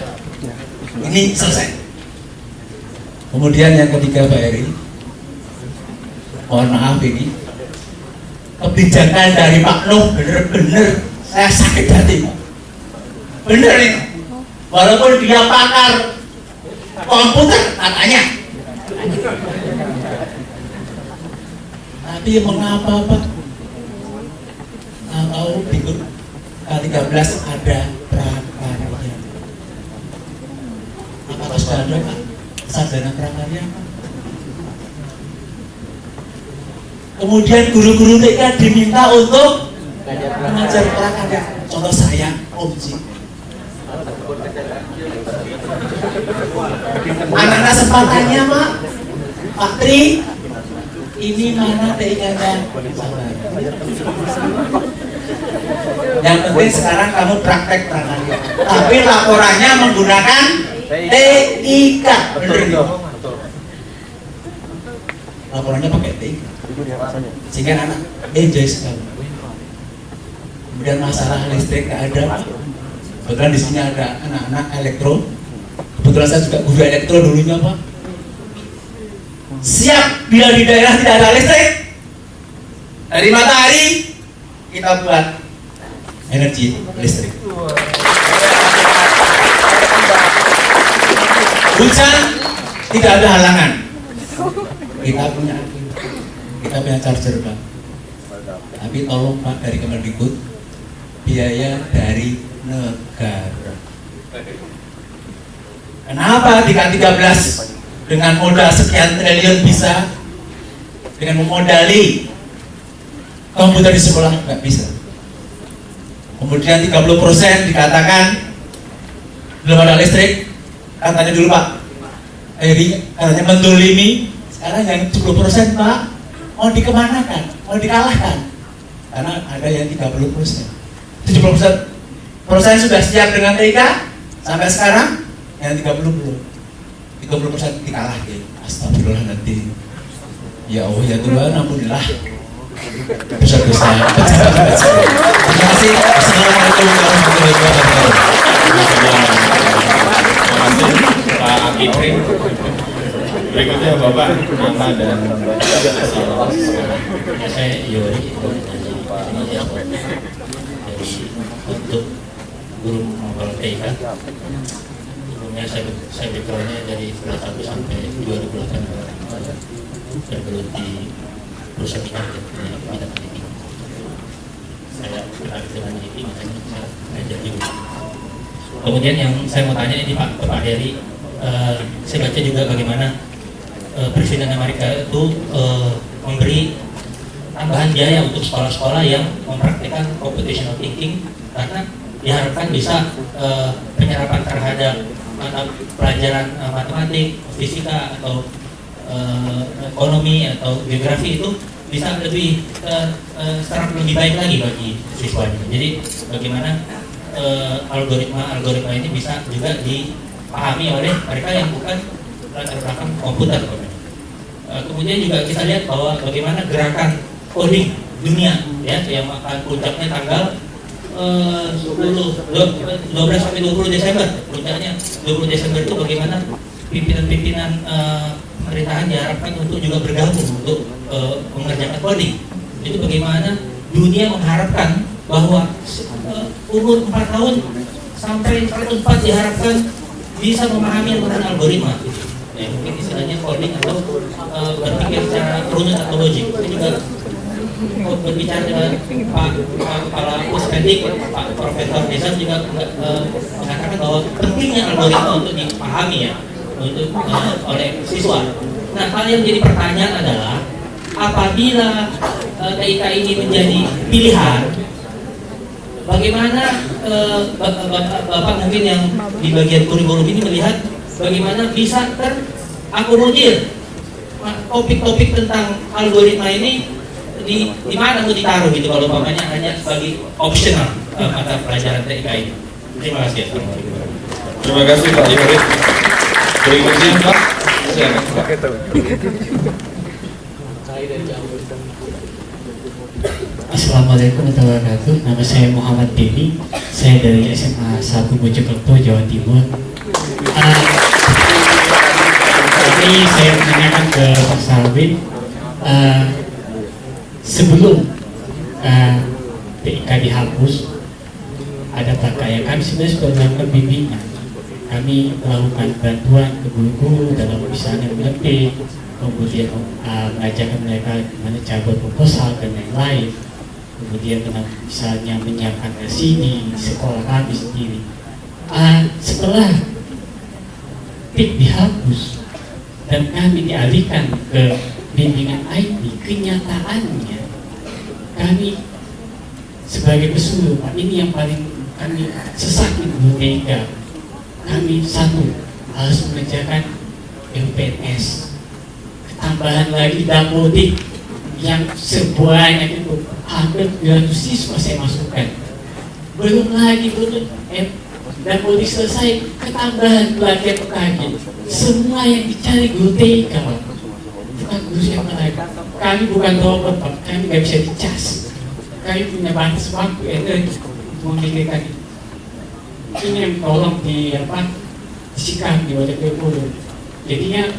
ini selesai. Kemudian yang ketiga Pak Heri, mohon maaf ini kebijakan dari Pak Nuh bener-bener saya sakit hati Pak. Bener ini, walaupun dia pakar komputer katanya, tapi mengapa Pak tahu di K13 ada prakarya. Apakah sudah ada Pak sarjana prakarya? Kemudian guru-guru TK diminta untuk mengajar prakarya. Contoh saya, Om Ji. Anak-anak sempat tanya, Pak Tri, ini mana TK-nya? Yang penting sekarang kamu praktek prakarya. Tapi laporannya menggunakan TIK. Betul. Laporannya pakai TIK. Sehingga anak enjoy sekali. Kemudian masalah listrik nggak ada. Kebetulan di sini ada anak-anak elektro. Kebetulan saya juga guru elektro dulunya, Pak. Siap bila di daerah tidak ada listrik. Dari matahari kita buat energi listrik. Hujan tidak ada halangan. Kita punya charger, Pak. Tapi tolong Pak dari Kemendikbud, biaya dari negara. Kenapa di K13 dengan modal sekian triliun bisa dengan memodali komputer di sekolah? Nggak bisa. Kemudian 30% dikatakan belum ada listrik. Katanya dulu Pak Eri, katanya mendolimi. Sekarang yang 10% Pak mau dikemanakan, mau dikalahkan. Karena ada yang 30%. 70% sudah siap dengan TIK. Sampai sekarang yang 30 belum. 30% dikalahkan. Astagfirullah nanti. Ya Allah ya Tuhan, ampunilah dosa-dosa. Terima kasih. Assalamualaikum warahmatullahi wabarakatuh. Terima kasih Pak Akitri. Berikutnya Bapak nama dan asal sekolah. Saya Yori dari untuk guru mapel TIK. Sebelumnya saya backgroundnya dari kelas 1 sampai 2008 bergelut di perusahaan bidang IT. Saya tertarik dengan IT, makanya saya belajar juga. Kemudian yang saya mau tanya ini Pak Heri, saya baca juga bagaimana Presiden Amerika itu memberi tambahan biaya untuk sekolah-sekolah yang mempraktikkan computational thinking karena diharapkan bisa penyerapan terhadap mata pelajaran matematik, fisika atau ekonomi atau geografi itu bisa lebih serap lebih baik lagi bagi siswanya. Jadi bagaimana algoritma ini bisa juga dipahami oleh mereka yang bukan latar belakang komputer. Kemudian juga kita lihat bahwa bagaimana gerakan coding dunia ya yang akan puncaknya tanggal 12 sampai 20 Desember. Puncaknya 20 Desember itu bagaimana pimpinan-pimpinan pemerintahan diharapkan untuk juga bergabung untuk mengerjakan coding. Itu bagaimana dunia mengharapkan bahwa umur 4 tahun sampai 104 diharapkan bisa memahami tentang algoritma. Ya, mungkin istilahnya coding atau berpikir secara runut atau logik. Saya juga berbicara dengan Pak Kepala Puspendik, Pak Profesor Desa juga mengatakan bahwa pentingnya algoritma untuk dipahami ya untuk oleh siswa. Nah, hal yang jadi pertanyaan adalah apabila TIK ini menjadi pilihan, bagaimana Bapak mungkin yang di bagian kurikulum ini melihat bagaimana bisa terakomodir topik-topik tentang algoritma ini di mana mau ditaruh gitu kalau umpamanya hanya sebagai optional mata pelajaran TIK ini. Terima kasih. Terima kasih Pak Yuri. Berikutnya Pak, silakan Pak. Assalamualaikum warahmatullahi wabarakatuh. Nama saya Muhammad Deni. Saya dari SMA 1 Mojokerto, Jawa Timur. Ini saya menanyakan ke Pak Salwin. Sebelum TIK dihapus, ada kayak kami sebenarnya sudah melakukan bimbingan. Kami melakukan bantuan ke guru-guru dalam misalnya mengetik, kemudian mengajarkan mereka bagaimana cara buat proposal dan lain-lain. kemudian dengan misalnya menyiapkan LCD di sekolah kami sendiri. Setelah TIK dihapus dan kami dialihkan ke bimbingan IT, kenyataannya kami sebagai pesuruh, Pak, ini yang paling kami sesaki di TIK. Kami satu harus mengerjakan LPNS, tambahan lagi dapodik yang sebanyak itu hampir 200 siswa saya masukkan. Belum lagi dapodik selesai, ketambahan pelatihan PKG. Semua yang dicari guru TIK, bukan guru siapa lagi. Kami bukan robot, Pak. Kami nggak bisa dicas. Kami punya batas waktu energi untuk memikirkan itu. Ini yang tolong disikapi oleh Kepulu. Jadinya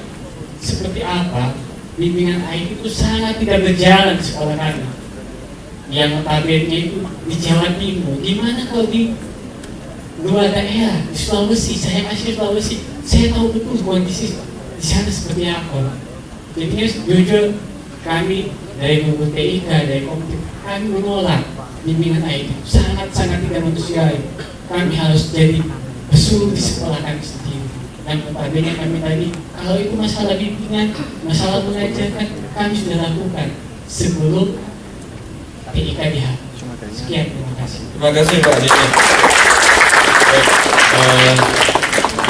seperti apa bimbingan IT itu sangat tidak berjalan di sekolah kami. Yang notabene itu di Jawa Timur. Gimana kalau di luar daerah, di Sulawesi? Saya masih di Sulawesi, saya tahu betul kondisi di sana seperti apa. Jadinya jujur kami dari guru TIK, dari komite, kami menolak bimbingan IT. Sangat-sangat tidak manusiawi. Kami harus jadi pesuruh di sekolah kami sendiri. Dan notabene kami tadi, kalau itu masalah bimbingan, masalah mengajarkan, kami sudah lakukan sebelum TIK dihapus. Sekian, terima kasih. Terima kasih Pak Dini.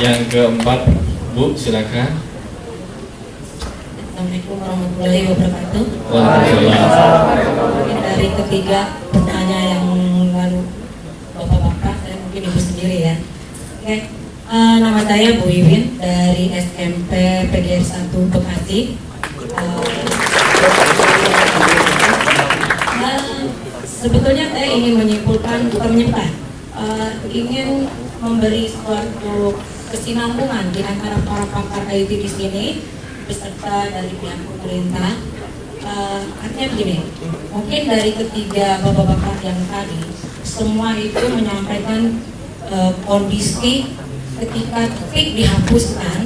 Yang keempat, Bu, silakan. Assalamualaikum warahmatullahi wabarakatuh. Waalaikumsalam. Mungkin dari ketiga pertanyaan yang lalu Bapak-bapak, saya mungkin ibu sendiri ya. Oke, nama saya Bu Iwin dari SMP PGR 1 Bekasi. Sebetulnya saya ingin menyimpulkan, bukan menyimpulkan, ingin memberi suatu kesinambungan di antara para pakar IT di sini beserta dari pihak pemerintah. Artinya begini, mungkin dari ketiga bapak-bapak yang tadi semua itu menyampaikan kondisi ketika TIK dihapuskan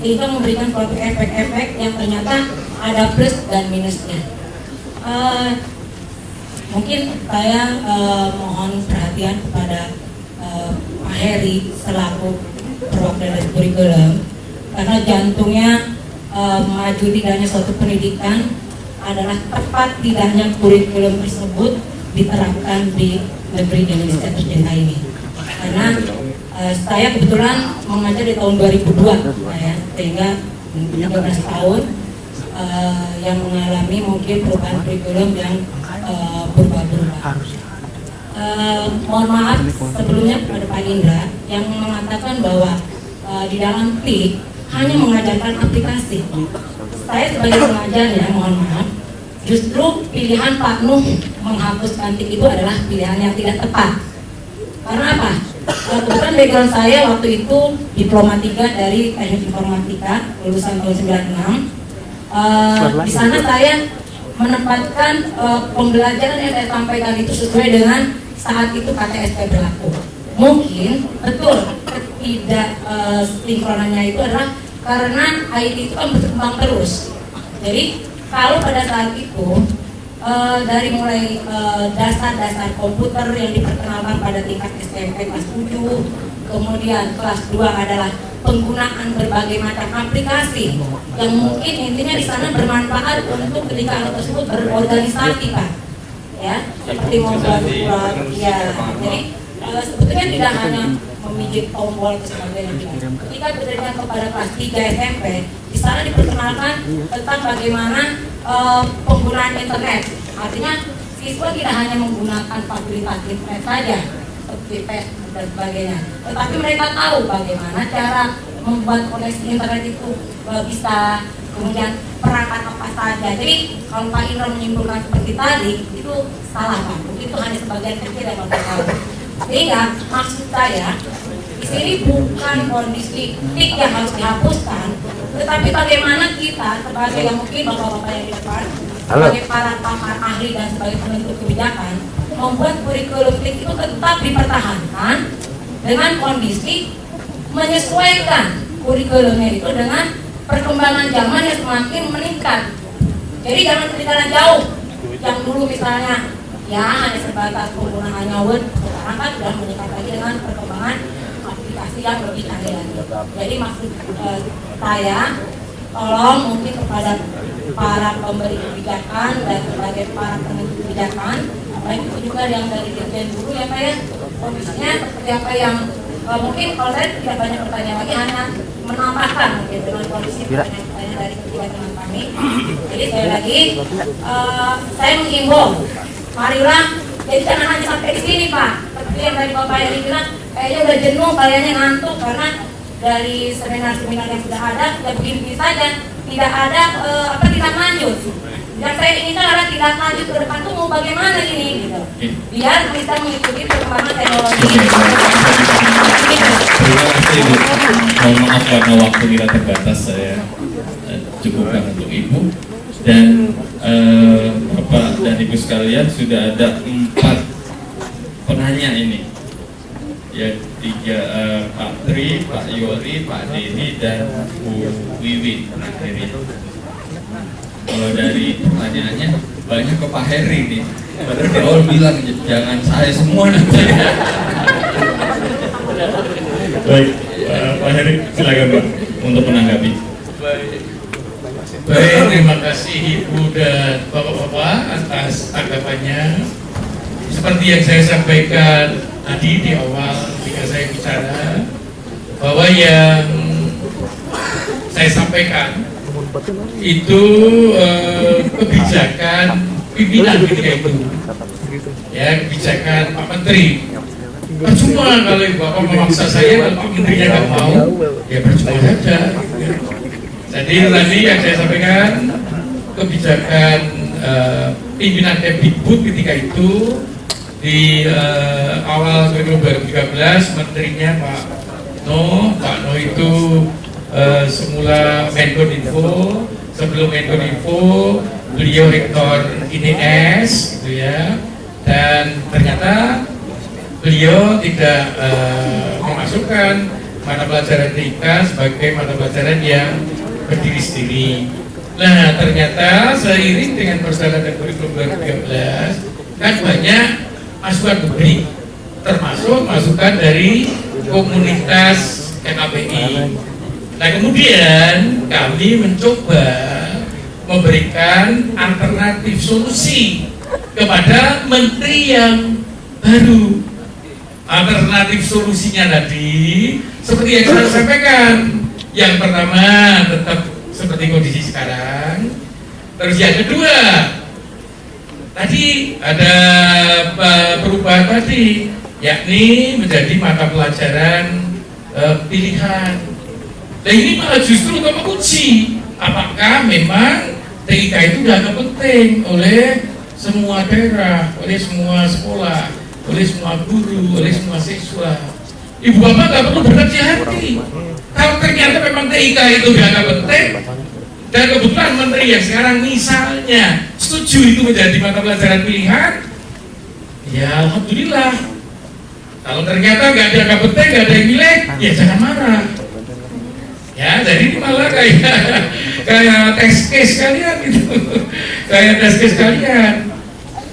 sehingga memberikan suatu efek-efek yang ternyata ada plus dan minusnya. Mungkin saya mohon perhatian kepada Pak Heri selaku perwakilan kurikulum, karena jantungnya maju tidaknya suatu pendidikan adalah tepat tidaknya kurikulum tersebut diterapkan di negeri Indonesia tercinta ini. Karena saya kebetulan mengajar di tahun 2002 ya, sehingga 13 tahun yang mengalami mungkin perubahan kurikulum yang berubah-berubah. Mohon maaf sebelumnya kepada Pak Indra yang mengatakan bahwa di dalam TIK hanya mengajarkan aplikasi. Saya sebagai pengajarnya, mohon maaf, justru pilihan Pak Nuh menghapuskan TIK itu adalah pilihan yang tidak tepat. Karena apa? Kebetulan background saya waktu itu diploma 3 dari Teknik Informatika lulusan tahun 96. Di sana saya menempatkan pembelajaran yang saya sampaikan itu sesuai dengan saat itu KTSP berlaku. Mungkin betul tidak sinkronannya itu adalah karena IT itu kan berkembang terus. Jadi kalau pada saat itu dari mulai dasar-dasar komputer yang diperkenalkan pada tingkat SMP kelas 7, kemudian kelas 2 adalah penggunaan berbagai macam aplikasi yang mungkin intinya di sana bermanfaat untuk ketika anak tersebut berorganisasi, Pak. Ya, seperti membuat surat, ya. Jadi sebetulnya tidak hanya memijit tombol dan sebagainya. Ketika diberikan kepada kelas 3 SMP, di sana diperkenalkan tentang bagaimana penggunaan internet. Artinya siswa tidak hanya menggunakan fasilitas internet saja seperti Facebook dan sebagainya, tetapi mereka tahu bagaimana cara membuat koneksi internet itu bisa, kemudian perangkat apa saja. Jadi kalau Pak Indra menyimpulkan seperti tadi itu salah, Pak. Itu hanya sebagian kecil yang Bapak tahu. Sehingga maksud saya di sini bukan kondisi TIK yang harus dihapuskan, tetapi bagaimana kita sebagai yang mungkin bapak-bapak yang di depan, sebagai para pakar ahli dan sebagai penentu kebijakan, membuat kurikulum TIK itu tetap dipertahankan dengan kondisi menyesuaikan kurikulumnya itu dengan perkembangan zaman yang semakin meningkat. Jadi jangan ketinggalan jauh. Yang dulu misalnya ya hanya sebatas penggunaannya Word. Sekarang kan sudah meningkat lagi dengan perkembangan aplikasi yang lebih canggih lagi. Jadi maksud saya, tolong mungkin kepada para pemberi kebijakan dan sebagai para penentu kebijakan, baik itu juga yang dari Dirjen Guru ya Pak ya, kondisinya seperti apa yang mungkin kalau saya tidak banyak bertanya lagi, hanya menambahkan mungkin dengan kondisi pertanyaan dari ketiga teman kami. Jadi sekali lagi saya menghimbau, marilah, jadi jangan hanya sampai di sini Pak. Seperti yang tadi Bapak Eri bilang, kayaknya udah jenuh, kayaknya ngantuk karena dari seminar-seminar yang sudah ada, ya begini saja, tidak ada tindak lanjut. Yang saya inginkan adalah tindak lanjut ke depan tuh mau bagaimana ini, gitu. Biar kita mengikuti perkembangan teknologi. Terima kasih Ibu. Mohon maaf karena waktu kita terbatas, saya cukupkan untuk Ibu dan Bapak dan Ibu sekalian. Sudah ada 4 penanya ini, ya 3 Pak Tri, Pak Yori, Pak Dedi dan Bu Wiwi terakhir ini. Kalau dari pertanyaannya banyak ke Pak Heri nih. Padahal di awal bilang jangan saya semua nanti. Baik, Pak Heri silakan Pak untuk menanggapi. Baik, terima kasih Ibu dan Bapak-bapak atas tanggapannya. Seperti yang saya sampaikan tadi di awal ketika saya bicara, bahwa yang saya sampaikan itu kebijakan pimpinan ketika itu, ya, kebijakan Pak Menteri. Percuma kalau Bapak memaksa saya, kalau Menterinya nggak mau, ya percuma saja. Jadi tadi yang saya sampaikan kebijakan pimpinan Kemdikbud ketika itu di awal 2013, menterinya Pak No itu semula Menkominfo, sebelum Menkominfo beliau rektor INES gitu ya, dan ternyata beliau tidak memasukkan mata pelajaran TIK sebagai mata pelajaran yang berdiri sendiri. Nah ternyata seiring dengan perjalanan kurikulum 2013 kan banyak masukan publik, termasuk masukan dari komunitas KKPI. Nah kemudian kami mencoba memberikan alternatif solusi kepada menteri yang baru. Alternatif solusinya tadi seperti yang saya sampaikan. Yang pertama tetap seperti kondisi sekarang. Terus yang kedua, tadi ada perubahan tadi, yakni menjadi mata pelajaran pilihan. Nah ini malah justru untuk menguji apakah memang TIK itu dianggap penting oleh semua daerah, oleh semua sekolah, oleh semua guru, oleh semua siswa. Ibu bapak nggak perlu berkecil hati. Kalau ternyata memang TIK itu dianggap penting, dan kebetulan menteri yang sekarang misalnya setuju itu menjadi mata pelajaran pilihan, ya alhamdulillah. Kalau ternyata nggak dianggap penting, nggak ada yang milih, ya jangan marah. Ya, jadi ini malah kayak test case kalian gitu, kayak test case kalian.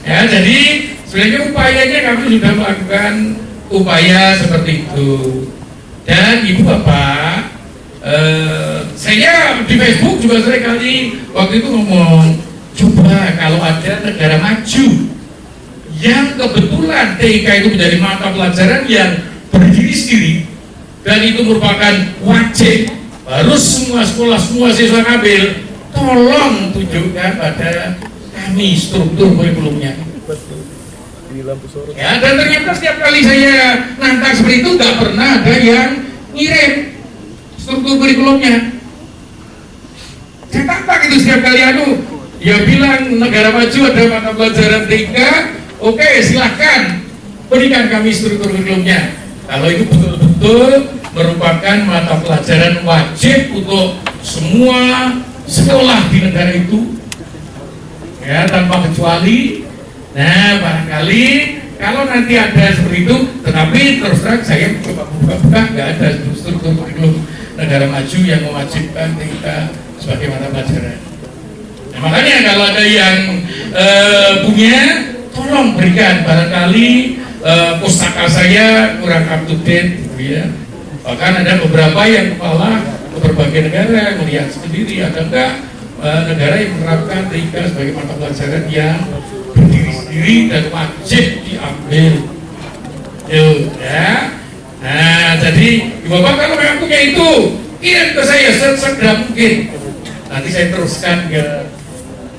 Ya, jadi sebenarnya upayanya kami sudah melakukan upaya seperti itu. Dan ibu bapak, saya di Facebook juga sering kali waktu itu ngomong, coba kalau ada negara maju yang kebetulan TIK itu menjadi mata pelajaran yang berdiri sendiri dan itu merupakan wajib, harus semua sekolah, semua siswa ngambil, tolong tunjukkan pada kami struktur kurikulumnya. Ya, dan ternyata setiap kali saya nantang seperti itu nggak pernah ada yang ngirim struktur kurikulumnya. Saya tantang itu setiap kali ya bilang negara maju ada mata pelajaran TIK, oke silahkan berikan kami struktur kurikulumnya. Kalau itu betul-betul merupakan mata pelajaran wajib untuk semua sekolah di negara itu, ya tanpa kecuali. Nah barangkali kalau nanti ada seperti itu, tetapi terus terang saya coba buka-buka nggak ada struktur kurikulum negara maju yang mewajibkan TIK sebagai mata pelajaran. Nah, makanya kalau ada yang punya, tolong berikan, barangkali pustaka saya kurang up to date gitu ya. Bahkan ada beberapa yang kepala ke berbagai negara melihat sendiri, ada enggak negara yang menerapkan TIK sebagai mata pelajaran yang berdiri sendiri dan wajib diambil. Yuk, ya. Nah, jadi Bapak kalau memang punya itu, kirim ke saya segera mungkin. Nanti saya teruskan ke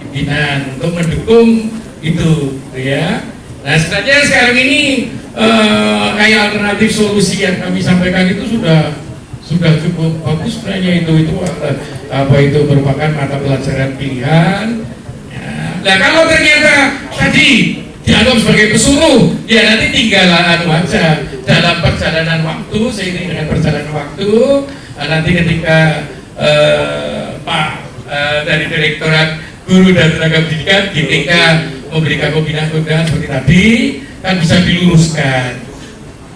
pimpinan untuk mendukung itu, ya. Nah, sebenarnya sekarang ini kayak alternatif solusi yang kami sampaikan itu sudah cukup bagus sebenarnya itu apa itu merupakan mata pelajaran pilihan. Ya. Nah, kalau ternyata tadi dianggap sebagai pesuruh, ya nanti tinggal aja dalam perjalanan waktu, seiring dengan perjalanan waktu, nanti ketika Pak dari Direktorat Guru dan Tenaga Pendidikan GTK memberikan pembinaan seperti tadi, kan bisa diluruskan.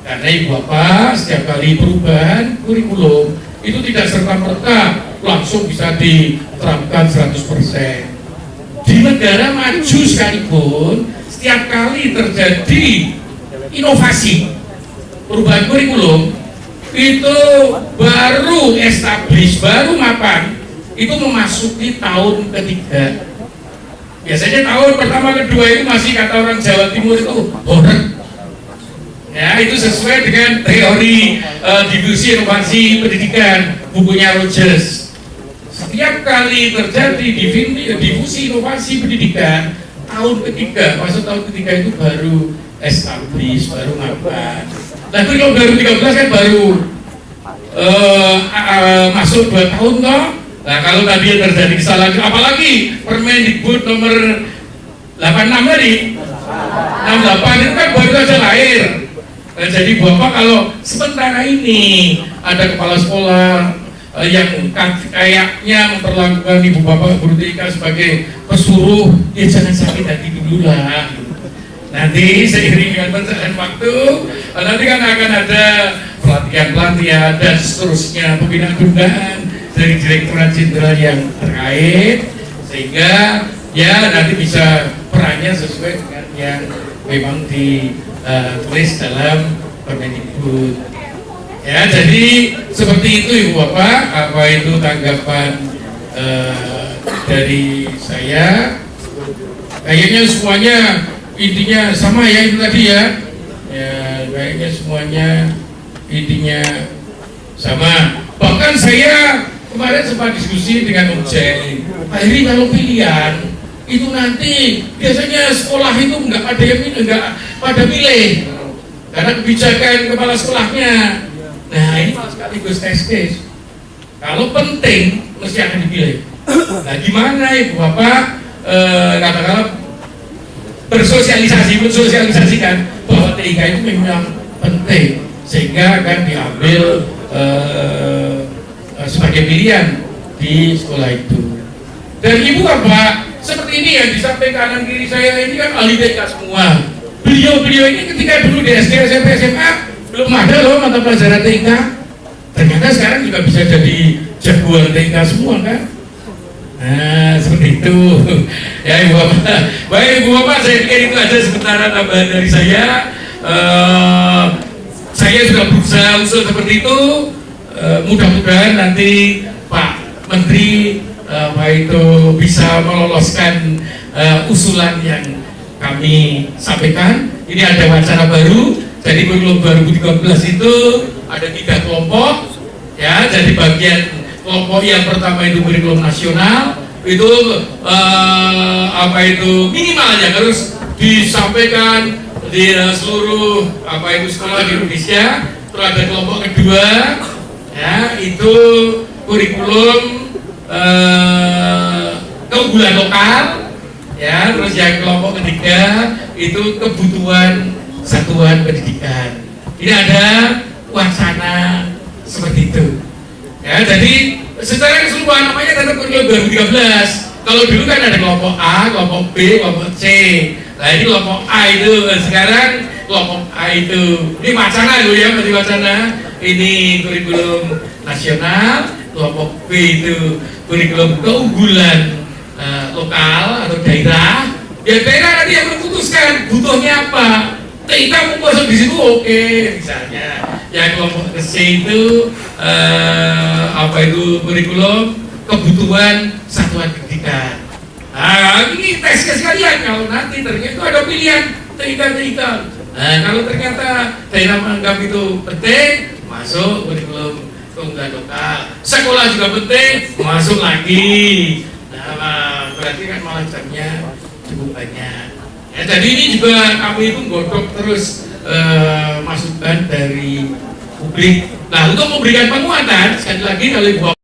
Karena Ibu Bapak setiap kali perubahan kurikulum itu tidak serta-merta langsung bisa diterapkan 100%. Di negara maju sekalipun, setiap kali terjadi inovasi perubahan kurikulum itu baru establish, baru mapan, itu memasuki tahun ketiga. Biasanya tahun pertama kedua itu masih kata orang Jawa Timur itu horror. Ya, itu sesuai dengan teori difusi inovasi pendidikan bukunya Rogers. Setiap kali terjadi difusi inovasi pendidikan, tahun ketiga, masuk tahun ketiga itu baru establish, baru mapan. Nah, kurikulum 2013 kan baru masuk 2 tahun toh. Nah, kalau tadi yang terjadi kesalahan, apalagi Permendikbud nomor 86 tadi, 68 itu kan baru saja lahir. Nah, jadi Bapak kalau sementara ini ada kepala sekolah yang kayaknya memperlakukan Ibu Bapak Guru TIK sebagai pesuruh, ya jangan sakit hati dulu lah. Nanti seiring dengan perjalanan waktu, nanti kan akan ada pelatihan-pelatihan dan seterusnya, pembinaan-pembinaan dari Direktorat Jenderal yang terkait, sehingga ya nanti bisa perannya sesuai dengan yang memang ditulis dalam Permendikbud. Ya, jadi seperti itu Ibu Bapak, apa itu tanggapan dari saya. Kayaknya semuanya intinya sama ya itu tadi ya. Ya, kayaknya semuanya intinya sama. Bahkan saya kemarin sempat diskusi dengan Om Jai. Pak Heri, kalau pilihan itu nanti biasanya sekolah itu nggak pada pilih karena kebijakan kepala sekolahnya. Nah, ini malah sekaligus test case. Kalau penting mesti akan dipilih. Nah, gimana Ibu Bapak katakanlah mensosialisasikan bahwa TIK itu memang penting sehingga akan diambil sebagai pilihan di sekolah itu. Dan Ibu Bapak seperti ini yang disampaikan kanan kiri saya ini kan ahli TIK semua. Beliau ini ketika dulu di SD, SMP, SMA belum ada loh mata pelajaran TIK. Ternyata sekarang juga bisa jadi jagoan TIK semua kan. Nah, seperti itu. Ya Ibu Bapak. Baik Ibu Bapak, saya pikir itu aja sementara tambahan dari saya. Saya sudah berusaha usul seperti itu. Mudah-mudahan nanti Pak Menteri bisa meloloskan usulan yang kami sampaikan. Ini ada wacana baru. Jadi kurikulum 2013 itu ada 3 kelompok. Ya, jadi bagian kelompok yang pertama itu kurikulum nasional itu minimalnya harus disampaikan di seluruh sekolah di Indonesia. Terus ada kelompok kedua ya itu kurikulum keunggulan lokal ya, terus yang kelompok ketiga itu kebutuhan satuan pendidikan. Ini ada wacana seperti itu. Ya, jadi secara keseluruhan namanya tetap kurikulum 2013. Kalau dulu kan ada kelompok A, kelompok B, kelompok C. Nah, ini kelompok A itu sekarang kelompok A itu. Ini wacana dulu ya, berarti wacana. Ini kurikulum nasional, kelompok B itu kurikulum keunggulan lokal atau daerah. Ya daerah nanti yang memutuskan butuhnya apa. TIK mau masuk di situ oke, misalnya yang kelompok C itu apa itu kurikulum kebutuhan satuan pendidikan. Nah ini tes sekalian kalau nanti ternyata ada pilihan TIK. Nah kalau ternyata daerah menganggap itu penting, masuk kurikulum keunggulan lokal. Sekolah juga penting, masuk lagi. Nah berarti kan malah jamnya cukup banyak. Ya, jadi ini juga kami itu godok terus masukan dari publik. Nah untuk memberikan penguatan sekali lagi kalau Ibu